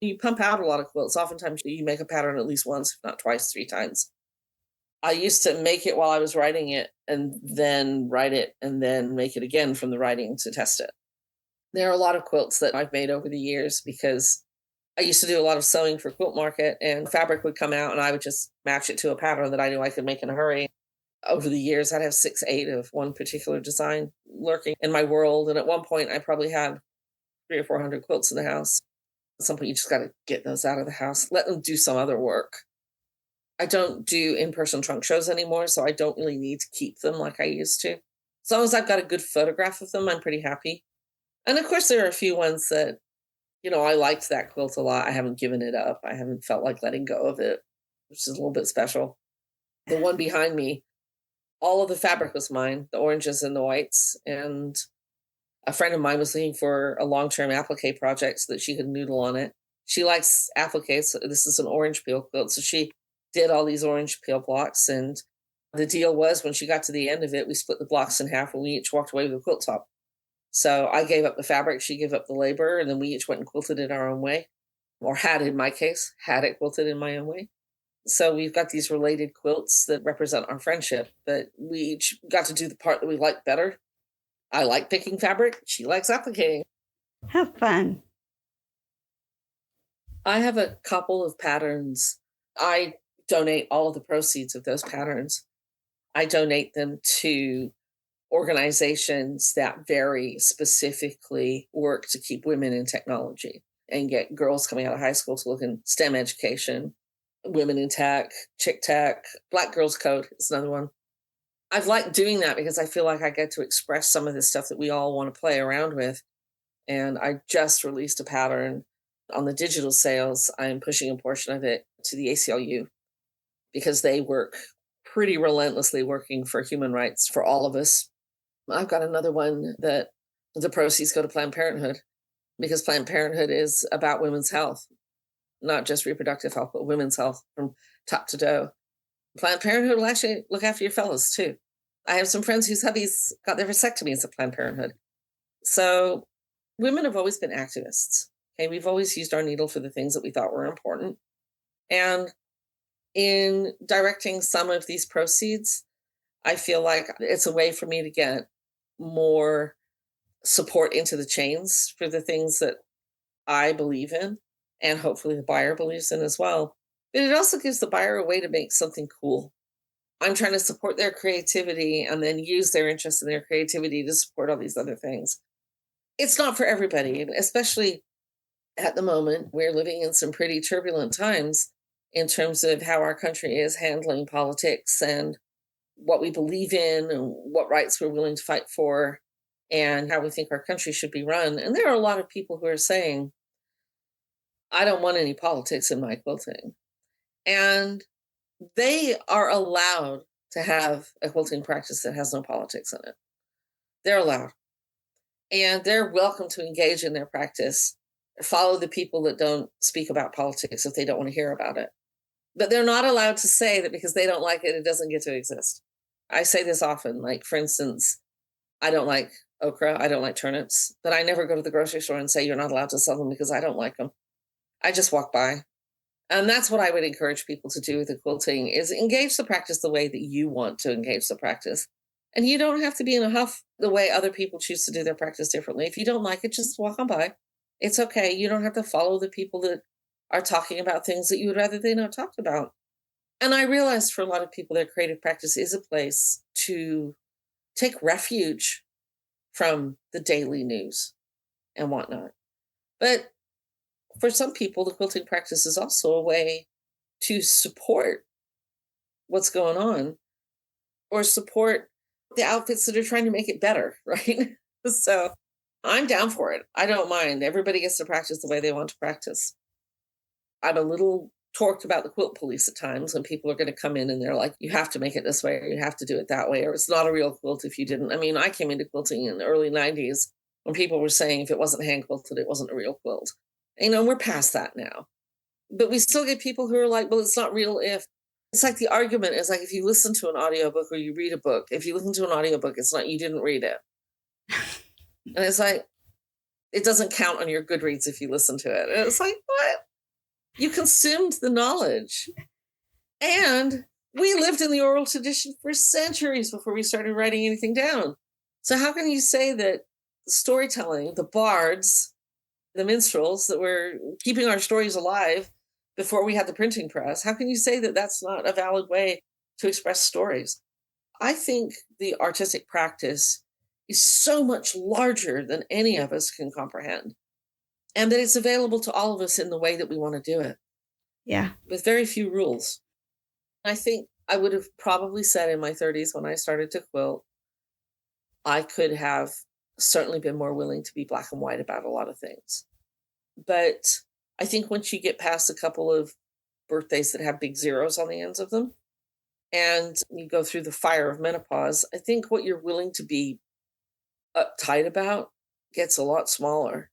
you pump out a lot of quilts. Oftentimes you make a pattern at least once, if not twice, three times. I used to make it while I was writing it and then write it and then make it again from the writing to test it. There are a lot of quilts that I've made over the years because I used to do a lot of sewing for Quilt Market, and fabric would come out and I would just match it to a pattern that I knew I could make in a hurry. Over the years, I'd have 6, 8 of one particular design lurking in my world. And at one point, I probably had 300 or 400 quilts in the house. At some point, you just got to get those out of the house, let them do some other work. I don't do in-person trunk shows anymore, so I don't really need to keep them like I used to. As long as I've got a good photograph of them, I'm pretty happy. And of course, there are a few ones that, I liked that quilt a lot. I haven't given it up. I haven't felt like letting go of it, which is a little bit special. The one behind me, all of the fabric was mine, the oranges and the whites. And a friend of mine was looking for a long-term applique project so that she could noodle on it. She likes appliques. So this is an orange peel quilt. So she did all these orange peel blocks. And the deal was when she got to the end of it, we split the blocks in half and we each walked away with a quilt top. So I gave up the fabric, she gave up the labor, and then we each went and quilted it our own way, or had, in my case, had it quilted in my own way. So we've got these related quilts that represent our friendship, but we each got to do the part that we like better. I like picking fabric. She likes appliquing. How fun. I have a couple of patterns. I donate all of the proceeds of those patterns. I donate them to organizations that very specifically work to keep women in technology and get girls coming out of high school to look in STEM education, women in tech, chick tech, Black Girls Code is another one. I've liked doing that because I feel like I get to express some of the stuff that we all want to play around with. And I just released a pattern on the digital sales. I'm pushing a portion of it to the ACLU because they work pretty relentlessly working for human rights for all of us. I've got another one that the proceeds go to Planned Parenthood because Planned Parenthood is about women's health, not just reproductive health, but women's health from top to toe. Planned Parenthood will actually look after your fellows too. I have some friends whose hubbies got their vasectomies at Planned Parenthood. So women have always been activists. Okay, we've always used our needle for the things that we thought were important. And in directing some of these proceeds, I feel like it's a way for me to get more support into the chains for the things that I believe in, and hopefully the buyer believes in as well. But it also gives the buyer a way to make something cool. I'm trying to support their creativity and then use their interest in their creativity to support all these other things. It's not for everybody, especially at the moment. We're living in some pretty turbulent times in terms of how our country is handling politics and what we believe in and what rights we're willing to fight for and how we think our country should be run. And there are a lot of people who are saying, I don't want any politics in my quilting. And they are allowed to have a quilting practice that has no politics in it. They're allowed. And they're welcome to engage in their practice, follow the people that don't speak about politics if they don't want to hear about it. But they're not allowed to say that because they don't like it, it doesn't get to exist. I say this often, like, for instance, I don't like okra, I don't like turnips, but I never go to the grocery store and say you're not allowed to sell them because I don't like them. I just walk by. And that's what I would encourage people to do with the quilting is engage the practice the way that you want to engage the practice. And you don't have to be in a huff the way other people choose to do their practice differently. If you don't like it, just walk on by. It's okay. You don't have to follow the people that are talking about things that you would rather they not talked about. And I realized for a lot of people, their creative practice is a place to take refuge from the daily news and whatnot. But for some people, the quilting practice is also a way to support what's going on or support the outfits that are trying to make it better, right? So I'm down for it. I don't mind. Everybody gets to practice the way they want to practice. I'm a little torqued about the quilt police at times when people are going to come in and they're like, you have to make it this way, or you have to do it that way, or it's not a real quilt if you didn't. I mean, I came into quilting in the early 90s when people were saying if it wasn't hand quilted, it wasn't a real quilt. You know, we're past that now. But we still get people who are like, well, it's not real if. It's like the argument is like if you listen to an audiobook or you read a book, if you listen to an audiobook, it's not, you didn't read it. And it's like, it doesn't count on your Goodreads if you listen to it. And it's like, what? You consumed the knowledge. And we lived in the oral tradition for centuries before we started writing anything down. So how can you say that storytelling, the bards, the minstrels that were keeping our stories alive before we had the printing press, how can you say that that's not a valid way to express stories? I think the artistic practice is so much larger than any of us can comprehend, and that it's available to all of us in the way that we want to do it. Yeah. With very few rules. I think I would have probably said in my 30s when I started to quilt, I could have certainly been more willing to be black and white about a lot of things. But I think once you get past a couple of birthdays that have big zeros on the ends of them, and you go through the fire of menopause, I think what you're willing to be uptight about gets a lot smaller.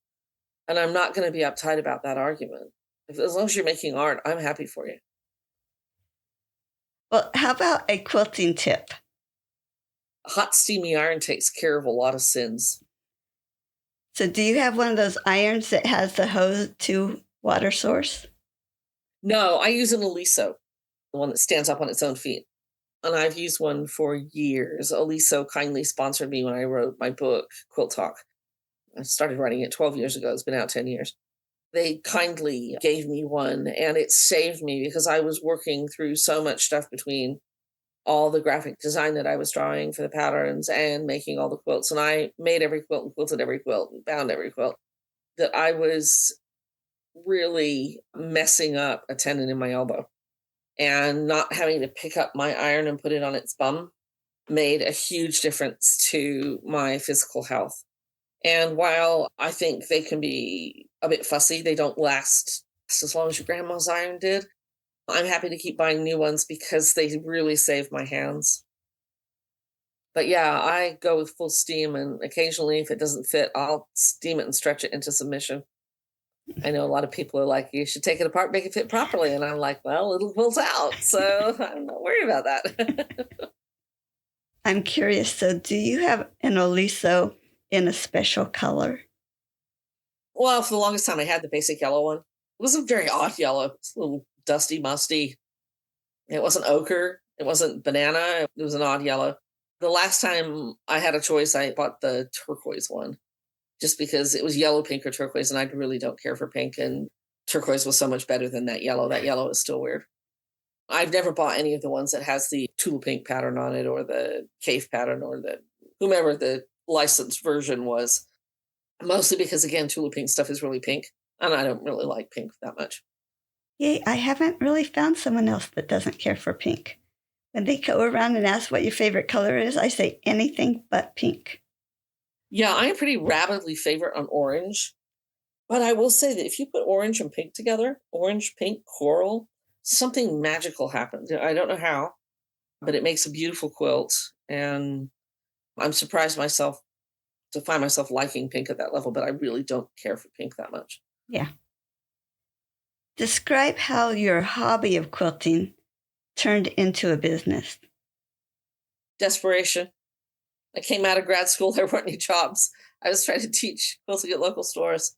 And I'm not going to be uptight about that argument. As long as you're making art, I'm happy for you. Well, how about a quilting tip? A hot, steamy iron takes care of a lot of sins. So do you have one of those irons that has the hose to water source? No, I use an Aliso, the one that stands up on its own feet. And I've used one for years. Aliso kindly sponsored me when I wrote my book, Quilt Talk. I started writing it 12 years ago. It's been out 10 years. They kindly gave me one, and it saved me because I was working through so much stuff between all the graphic design that I was drawing for the patterns and making all the quilts. And I made every quilt and quilted every quilt and bound every quilt, that I was really messing up a tendon in my elbow. And not having to pick up my iron and put it on its bum made a huge difference to my physical health. And while I think they can be a bit fussy, they don't last as long as your grandma's iron did. I'm happy to keep buying new ones because they really save my hands. But yeah, I go with full steam, and occasionally if it doesn't fit, I'll steam it and stretch it into submission. I know a lot of people are like, you should take it apart, make it fit properly. And I'm like, well, it'll wilt out. So I'm not worried about that. I'm curious. So do you have an Oliso in a special color? Well, for the longest time, I had the basic yellow one. It was a very odd yellow. It was a little dusty, musty. It wasn't ochre. It wasn't banana. It was an odd yellow. The last time I had a choice, I bought the turquoise one just because it was yellow, pink, or turquoise, and I really don't care for pink. And turquoise was so much better than that yellow. That yellow is still weird. I've never bought any of the ones that has the tulip pink pattern on it or the cave pattern or the whomever the licensed version was. Mostly because, again, tulip pink stuff is really pink, and I don't really like pink that much. Yay, I haven't really found someone else that doesn't care for pink. When they go around and ask what your favorite color is, I say anything but pink. Yeah, I am pretty rabidly favorite on orange. But I will say that if you put orange and pink together, orange, pink, coral, something magical happens. I don't know how, but it makes a beautiful quilt. And I'm surprised myself to find myself liking pink at that level, but I really don't care for pink that much. Yeah. Describe how your hobby of quilting turned into a business. Desperation. I came out of grad school, there weren't any jobs. I was trying to teach quilting at local stores.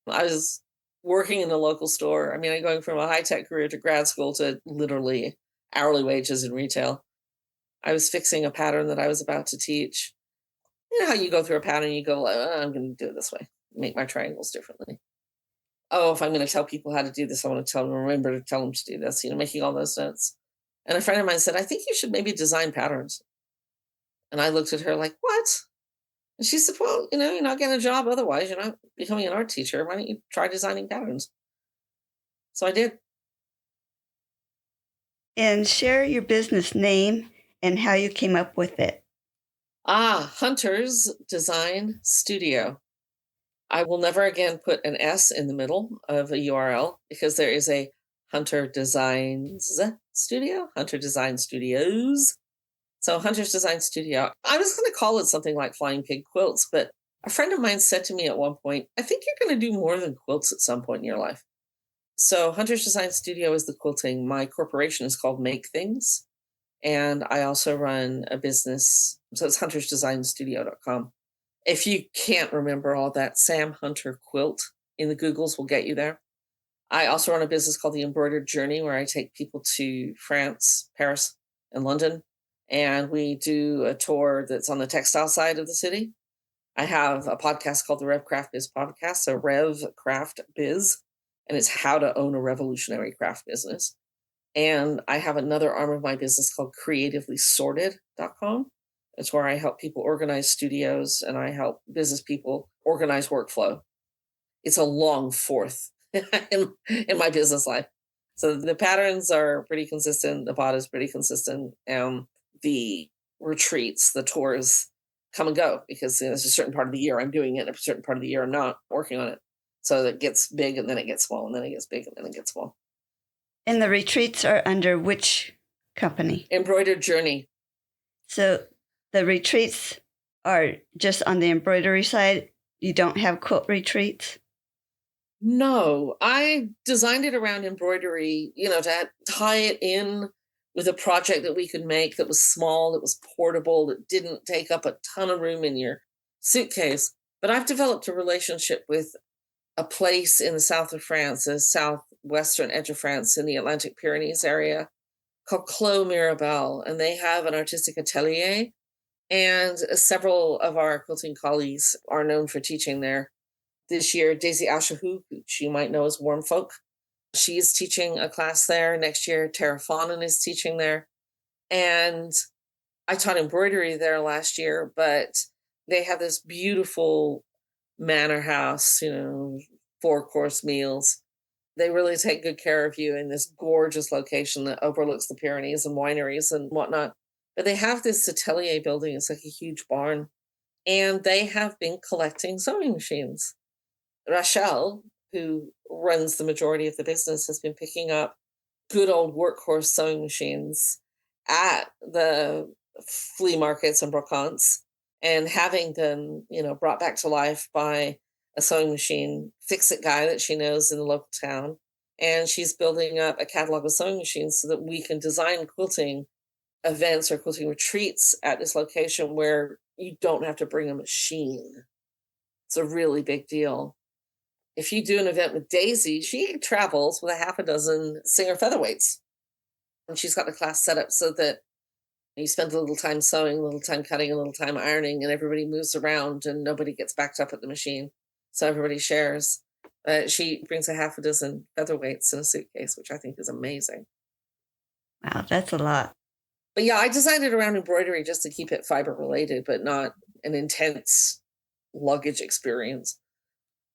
I was working in a local store. I mean, I'm going from a high-tech career to grad school to literally hourly wages in retail. I was fixing a pattern that I was about to teach. You know how you go through a pattern and you go, I'm going to do it this way, make my triangles differently. Oh, if I'm going to tell people how to do this, I want to tell them, remember to tell them to do this, making all those notes. And a friend of mine said, I think you should maybe design patterns. And I looked at her like, what? And she said, well, you're not getting a job otherwise. You're not becoming an art teacher. Why don't you try designing patterns? So I did. And share your business name and how you came up with it. Hunter's Design Studio. I will never again put an S in the middle of a URL because there is a Hunter Designs Studio, Hunter Design Studios. So Hunter's Design Studio. I was going to call it something like Flying Pig Quilts, but a friend of mine said to me at one point, I think you're going to do more than quilts at some point in your life. So Hunter's Design Studio is the quilting. My corporation is called Make Things. And I also run a business. So it's huntersdesignstudio.com. If you can't remember all that, Sam Hunter Quilt in the Googles will get you there. I also run a business called The Embroidered Journey, where I take people to France, Paris, and London. And we do a tour that's on the textile side of the city. I have a podcast called the Rev Craft Biz Podcast, so Rev Craft Biz, and it's how to own a revolutionary craft business. And I have another arm of my business called creativelysorted.com. It's where I help people organize studios and I help business people organize workflow. It's a long fourth in my business life. So the patterns are pretty consistent. The pod is pretty consistent. The retreats, the tours come and go because there's a certain part of the year I'm doing it, and a certain part of the year I'm not working on it. So it gets big and then it gets small and then it gets big and then it gets small. And the retreats are under which company? Embroidered Journey. So the retreats are just on the embroidery side. You don't have quilt retreats? No, I designed it around embroidery, to tie it in with a project that we could make that was small, that was portable, that didn't take up a ton of room in your suitcase. But I've developed a relationship with a place in the south of France, the southwestern edge of France in the Atlantic Pyrenees area called Clos Mirabel. And they have an artistic atelier. And several of our quilting colleagues are known for teaching there. This year, Daisy Ashahu, which you might know as Warm Folk, she's teaching a class there. Next year, Tara Fawnin is teaching there. And I taught embroidery there last year, but they have this beautiful manor house, 4-course meals. They really take good care of you in this gorgeous location that overlooks the Pyrenees and wineries and whatnot. But they have this atelier building. It's like a huge barn. And they have been collecting sewing machines. Rachel, who runs the majority of the business, has been picking up good old workhorse sewing machines at the flea markets and brocantes and having them, brought back to life by a sewing machine fix-it guy that she knows in the local town. And she's building up a catalog of sewing machines so that we can design quilting events or quilting retreats at this location where you don't have to bring a machine. It's a really big deal. if you do an event with Daisy, she travels with a half a dozen singer featherweights. And she's got the class set up so that you spend a little time sewing, a little time cutting, a little time ironing, and everybody moves around and nobody gets backed up at the machine. So everybody shares. She brings a half a dozen featherweights in a suitcase, which I think is amazing. Wow, that's a lot. But yeah, I designed it around embroidery just to keep it fiber related, but not an intense luggage experience.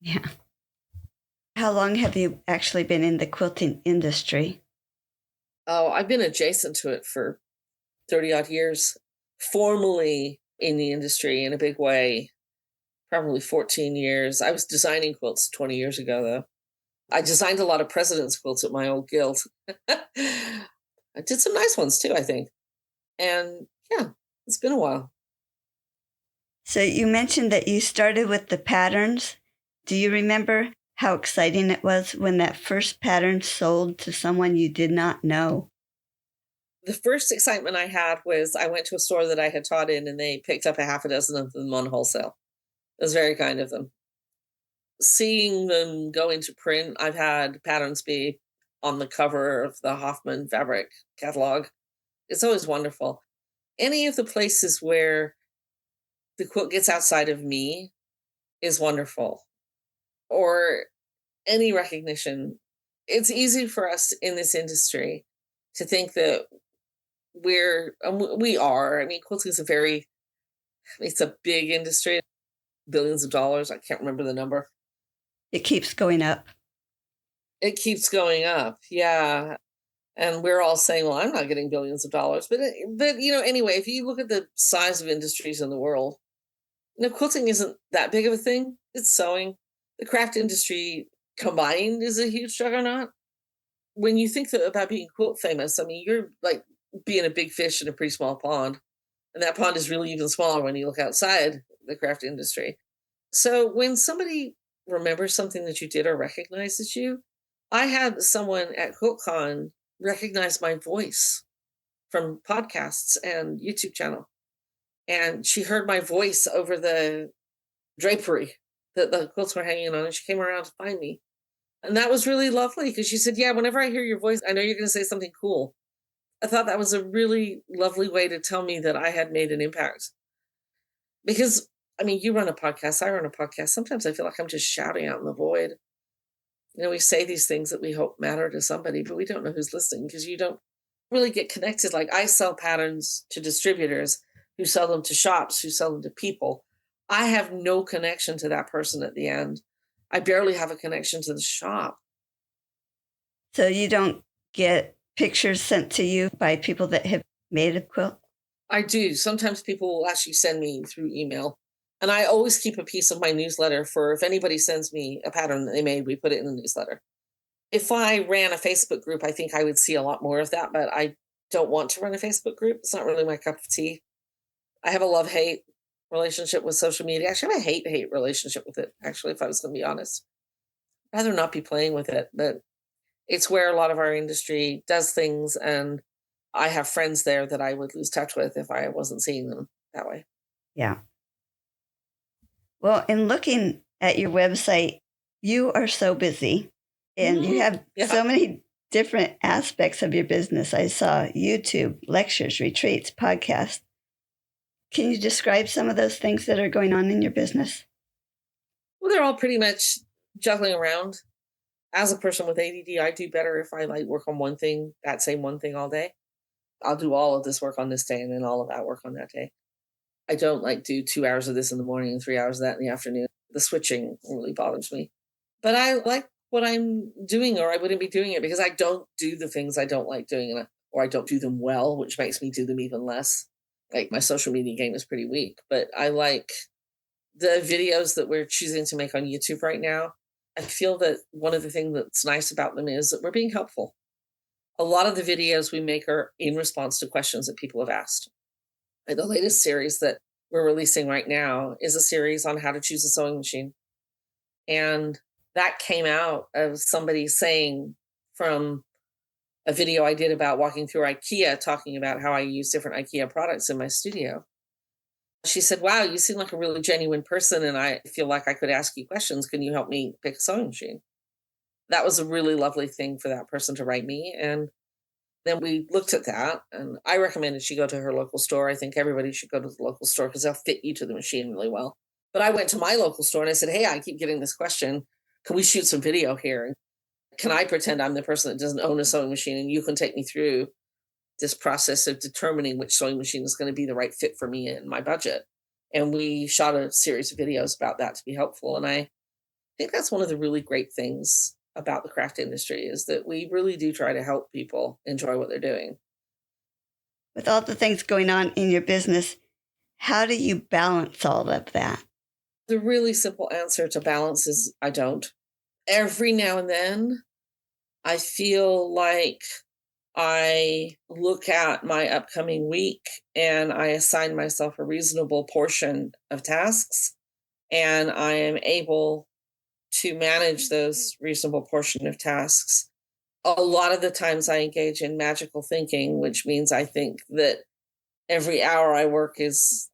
Yeah. How long have you actually been in the quilting industry? Oh, I've been adjacent to it for 30 odd years, formally in the industry in a big way, probably 14 years. I was designing quilts 20 years ago, though. I designed a lot of president's quilts at my old guild. I did some nice ones too, I think. And yeah, it's been a while. So you mentioned that you started with the patterns. Do you remember how exciting it was when that first pattern sold to someone you did not know? The first excitement I had was I went to a store that I had taught in and they picked up a half a dozen of them on wholesale. It was very kind of them. Seeing them go into print, I've had patterns be on the cover of the Hoffman fabric catalog. It's always wonderful. Any of the places where the quilt gets outside of me is wonderful. Or any recognition. It's easy for us in this industry to think that we are. I mean, quilting is it's a big industry, billions of dollars. I can't remember the number. It keeps going up. It keeps going up. Yeah. And we're all saying, well, I'm not getting billions of dollars. But anyway, if you look at the size of industries in the world, quilting isn't that big of a thing. It's sewing. The craft industry combined is a huge juggernaut. When you think about being quilt famous, I mean, you're like being a big fish in a pretty small pond. And that pond is really even smaller when you look outside the craft industry. So when somebody remembers something that you did or recognizes you, I had someone at QuiltCon recognize my voice from podcasts and YouTube channel. And she heard my voice over the drapery that the quilts were hanging on, and she came around to find me. And that was really lovely because she said, yeah, whenever I hear your voice, I know you're going to say something cool. I thought that was a really lovely way to tell me that I had made an impact. Because, I mean, you run a podcast, I run a podcast. Sometimes I feel like I'm just shouting out in the void. We say these things that we hope matter to somebody, but we don't know who's listening because you don't really get connected. Like I sell patterns to distributors who sell them to shops, who sell them to people. I have no connection to that person at the end. I barely have a connection to the shop. So you don't get pictures sent to you by people that have made a quilt? I do. Sometimes people will actually send me through email. And I always keep a piece of my newsletter for if anybody sends me a pattern that they made, we put it in the newsletter. If I ran a Facebook group, I think I would see a lot more of that, but I don't want to run a Facebook group. It's not really my cup of tea. I have a love-hate relationship with social media. Actually, I have a hate-hate relationship with it, actually, if I was going to be honest. I'd rather not be playing with it, but it's where a lot of our industry does things, and I have friends there that I would lose touch with if I wasn't seeing them that way. Yeah. Well, in looking at your website, you are so busy and you have so many different aspects of your business. I saw YouTube, lectures, retreats, podcasts. Can you describe some of those things that are going on in your business? Well, they're all pretty much juggling around. As a person with ADD, I do better if I work on one thing, that same one thing all day. I'll do all of this work on this day and then all of that work on that day. I don't do 2 hours of this in the morning and 3 hours of that in the afternoon. The switching really bothers me. But I like what I'm doing, or I wouldn't be doing it because I don't do the things I don't like doing, or I don't do them well, which makes me do them even less. My social media game is pretty weak, but I like the videos that we're choosing to make on YouTube right now. I feel that one of the things that's nice about them is that we're being helpful. A lot of the videos we make are in response to questions that people have asked. The latest series that we're releasing right now is a series on how to choose a sewing machine. And that came out of somebody saying from a video I did about walking through IKEA, talking about how I use different IKEA products in my studio. She said, wow, you seem like a really genuine person, and I feel like I could ask you questions. Can you help me pick a sewing machine? That was a really lovely thing for that person to write me. And then we looked at that, and I recommended she go to her local store. I think everybody should go to the local store because they'll fit you to the machine really well. But I went to my local store and I said, hey, I keep getting this question. Can we shoot some video here? Can I pretend I'm the person that doesn't own a sewing machine, and you can take me through this process of determining which sewing machine is going to be the right fit for me and my budget? And we shot a series of videos about that to be helpful. And I think that's one of the really great things about the craft industry, is that we really do try to help people enjoy what they're doing. With all the things going on in your business, how do you balance all of that? The really simple answer to balance is I don't. Every now and then, I feel like I look at my upcoming week and I assign myself a reasonable portion of tasks, and I am able to manage those reasonable portion of tasks. A lot of the times I engage in magical thinking, which means I think that every hour I work is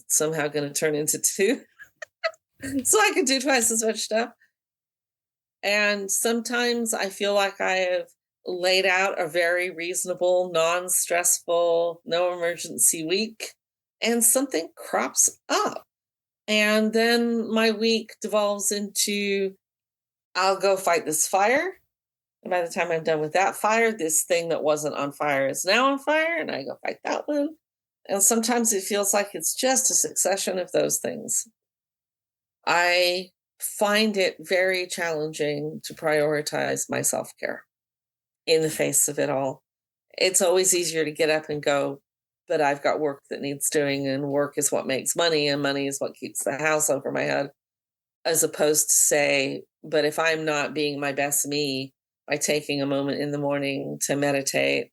somehow going to turn into 2. So I can do twice as much stuff. And sometimes I feel like I have laid out a very reasonable, non-stressful, no emergency week, and something crops up. And then my week devolves into, I'll go fight this fire. And by the time I'm done with that fire, this thing that wasn't on fire is now on fire, and I go fight that one. And sometimes it feels like it's just a succession of those things. I find it very challenging to prioritize my self-care in the face of it all. It's always easier to get up and go, but I've got work that needs doing, and work is what makes money, and money is what keeps the house over my head, as opposed to say, but if I'm not being my best me by taking a moment in the morning to meditate,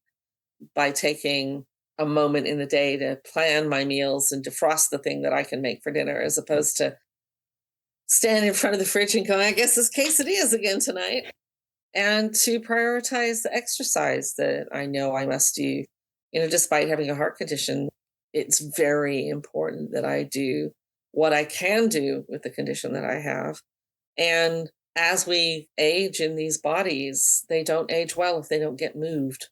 by taking a moment in the day to plan my meals and defrost the thing that I can make for dinner, as opposed to stand in front of the fridge and go, I guess this quesadillas again tonight, and to prioritize the exercise that I know I must do. Despite having a heart condition, it's very important that I do what I can do with the condition that I have. And as we age in these bodies, they don't age well if they don't get moved.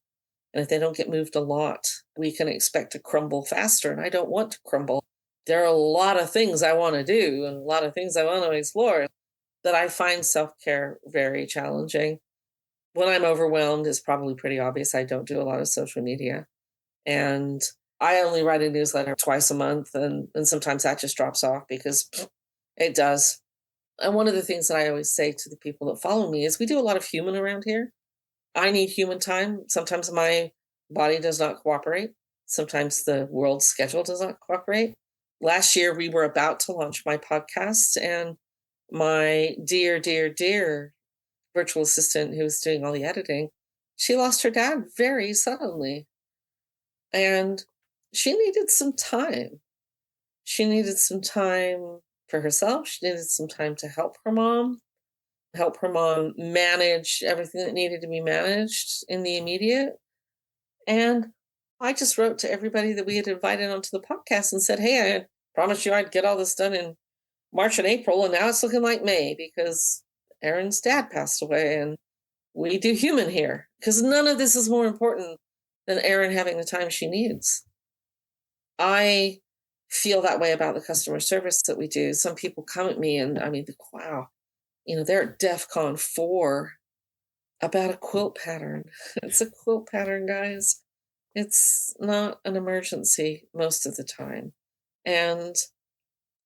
And if they don't get moved a lot, we can expect to crumble faster. And I don't want to crumble. There are a lot of things I want to do and a lot of things I want to explore, that I find self-care very challenging. When I'm overwhelmed, it's probably pretty obvious I don't do a lot of social media. And I only write a newsletter twice a month, and sometimes that just drops off because it does. And one of the things that I always say to the people that follow me is we do a lot of human around here. I need human time. Sometimes my body does not cooperate. Sometimes the world's schedule does not cooperate. Last year, we were about to launch my podcast, and my dear virtual assistant who was doing all the editing, she lost her dad very suddenly. And she needed some time. She needed some time for herself. She needed some time to help her mom manage everything that needed to be managed in the immediate. And I just wrote to everybody that we had invited onto the podcast and said, hey, I promised you I'd get all this done in March and April, and now it's looking like May because Erin's dad passed away, and we do human here because none of this is more important than Erin having the time she needs. I feel that way about the customer service that we do. Some people come at me and wow, they're at DEFCON 4 about a quilt pattern. It's a quilt pattern, guys. It's not an emergency most of the time. And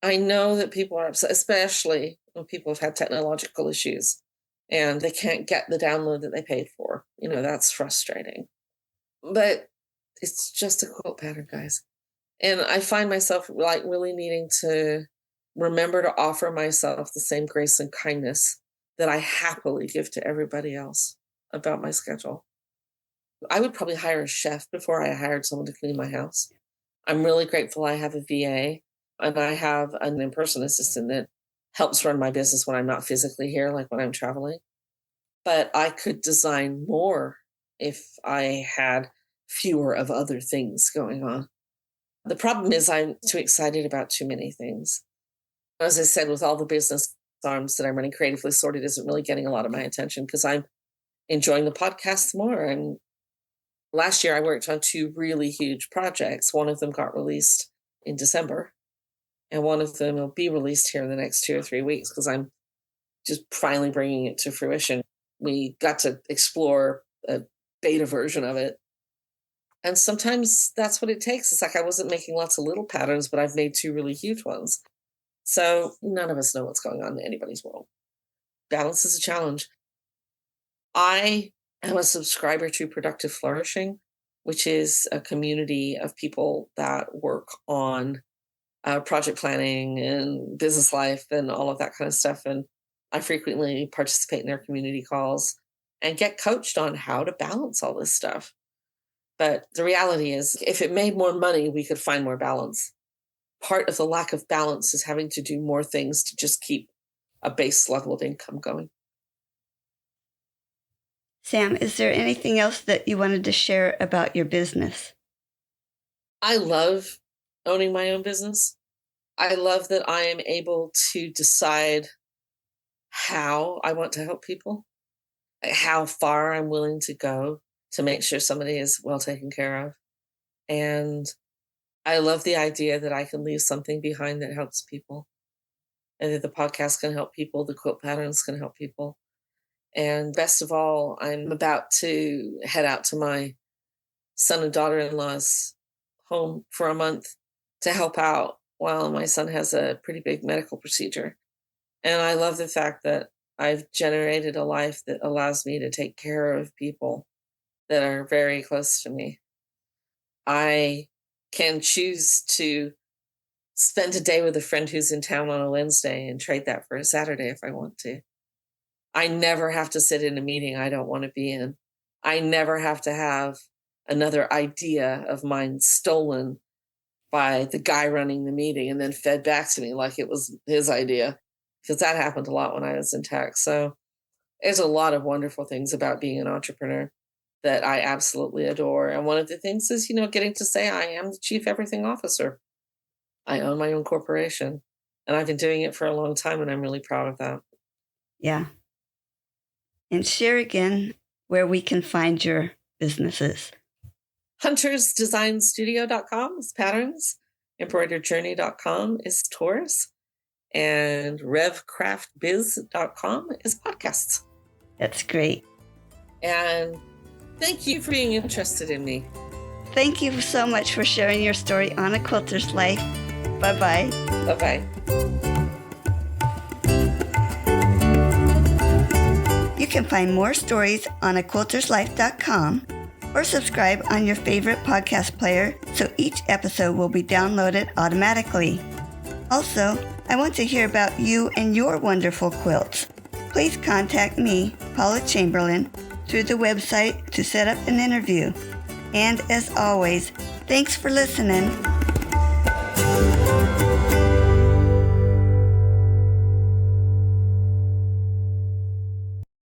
I know that people are upset, especially when people have had technological issues and they can't get the download that they paid for. That's frustrating. But it's just a quilt pattern, guys. And I find myself really needing to remember to offer myself the same grace and kindness that I happily give to everybody else about my schedule. I would probably hire a chef before I hired someone to clean my house. I'm really grateful I have a VA, and I have an in-person assistant that helps run my business when I'm not physically here, like when I'm traveling. But I could design more if I had fewer of other things going on. The problem is I'm too excited about too many things. As I said, with all the business arms that I'm running, Creatively Sorted isn't really getting a lot of my attention because I'm enjoying the podcast more. And last year I worked on 2 really huge projects. One of them got released in December, and one of them will be released here in the next 2 or 3 weeks because I'm just finally bringing it to fruition. We got to explore a beta version of it. And sometimes that's what it takes. It's like I wasn't making lots of little patterns, but I've made 2 really huge ones. So none of us know what's going on in anybody's world. Balance is a challenge. I am a subscriber to Productive Flourishing, which is a community of people that work on project planning and business life and all of that kind of stuff. And I frequently participate in their community calls and get coached on how to balance all this stuff. But the reality is, if it made more money, we could find more balance. Part of the lack of balance is having to do more things to just keep a base level of income going. Sam, is there anything else that you wanted to share about your business? I love owning my own business. I love that I am able to decide how I want to help people, how far I'm willing to go to make sure somebody is well taken care of. And I love the idea that I can leave something behind that helps people. And that the podcast can help people, the quilt patterns can help people. And best of all, I'm about to head out to my son and daughter-in-law's home for a month to help out while my son has a pretty big medical procedure. And I love the fact that I've generated a life that allows me to take care of people that are very close to me. I can choose to spend a day with a friend who's in town on a Wednesday and trade that for a Saturday if I want to. I never have to sit in a meeting I don't want to be in. I never have to have another idea of mine stolen by the guy running the meeting and then fed back to me like it was his idea, because that happened a lot when I was in tech. So there's a lot of wonderful things about being an entrepreneur that I absolutely adore. And one of the things is, getting to say I am the chief everything officer. I own my own corporation, and I've been doing it for a long time, and I'm really proud of that. Yeah. And share again where we can find your businesses. HuntersDesignStudio.com is patterns. EmbroideredJourney.com is tours. And RevCraftBiz.com is podcasts. That's great. And thank you for being interested in me. Thank you so much for sharing your story on a quilter's life. Bye-bye. Bye-bye. You can find more stories on aquilterslife.com or subscribe on your favorite podcast player so each episode will be downloaded automatically. Also, I want to hear about you and your wonderful quilts. Please contact me, Paula Chamberlain, through the website to set up an interview. And as always, thanks for listening.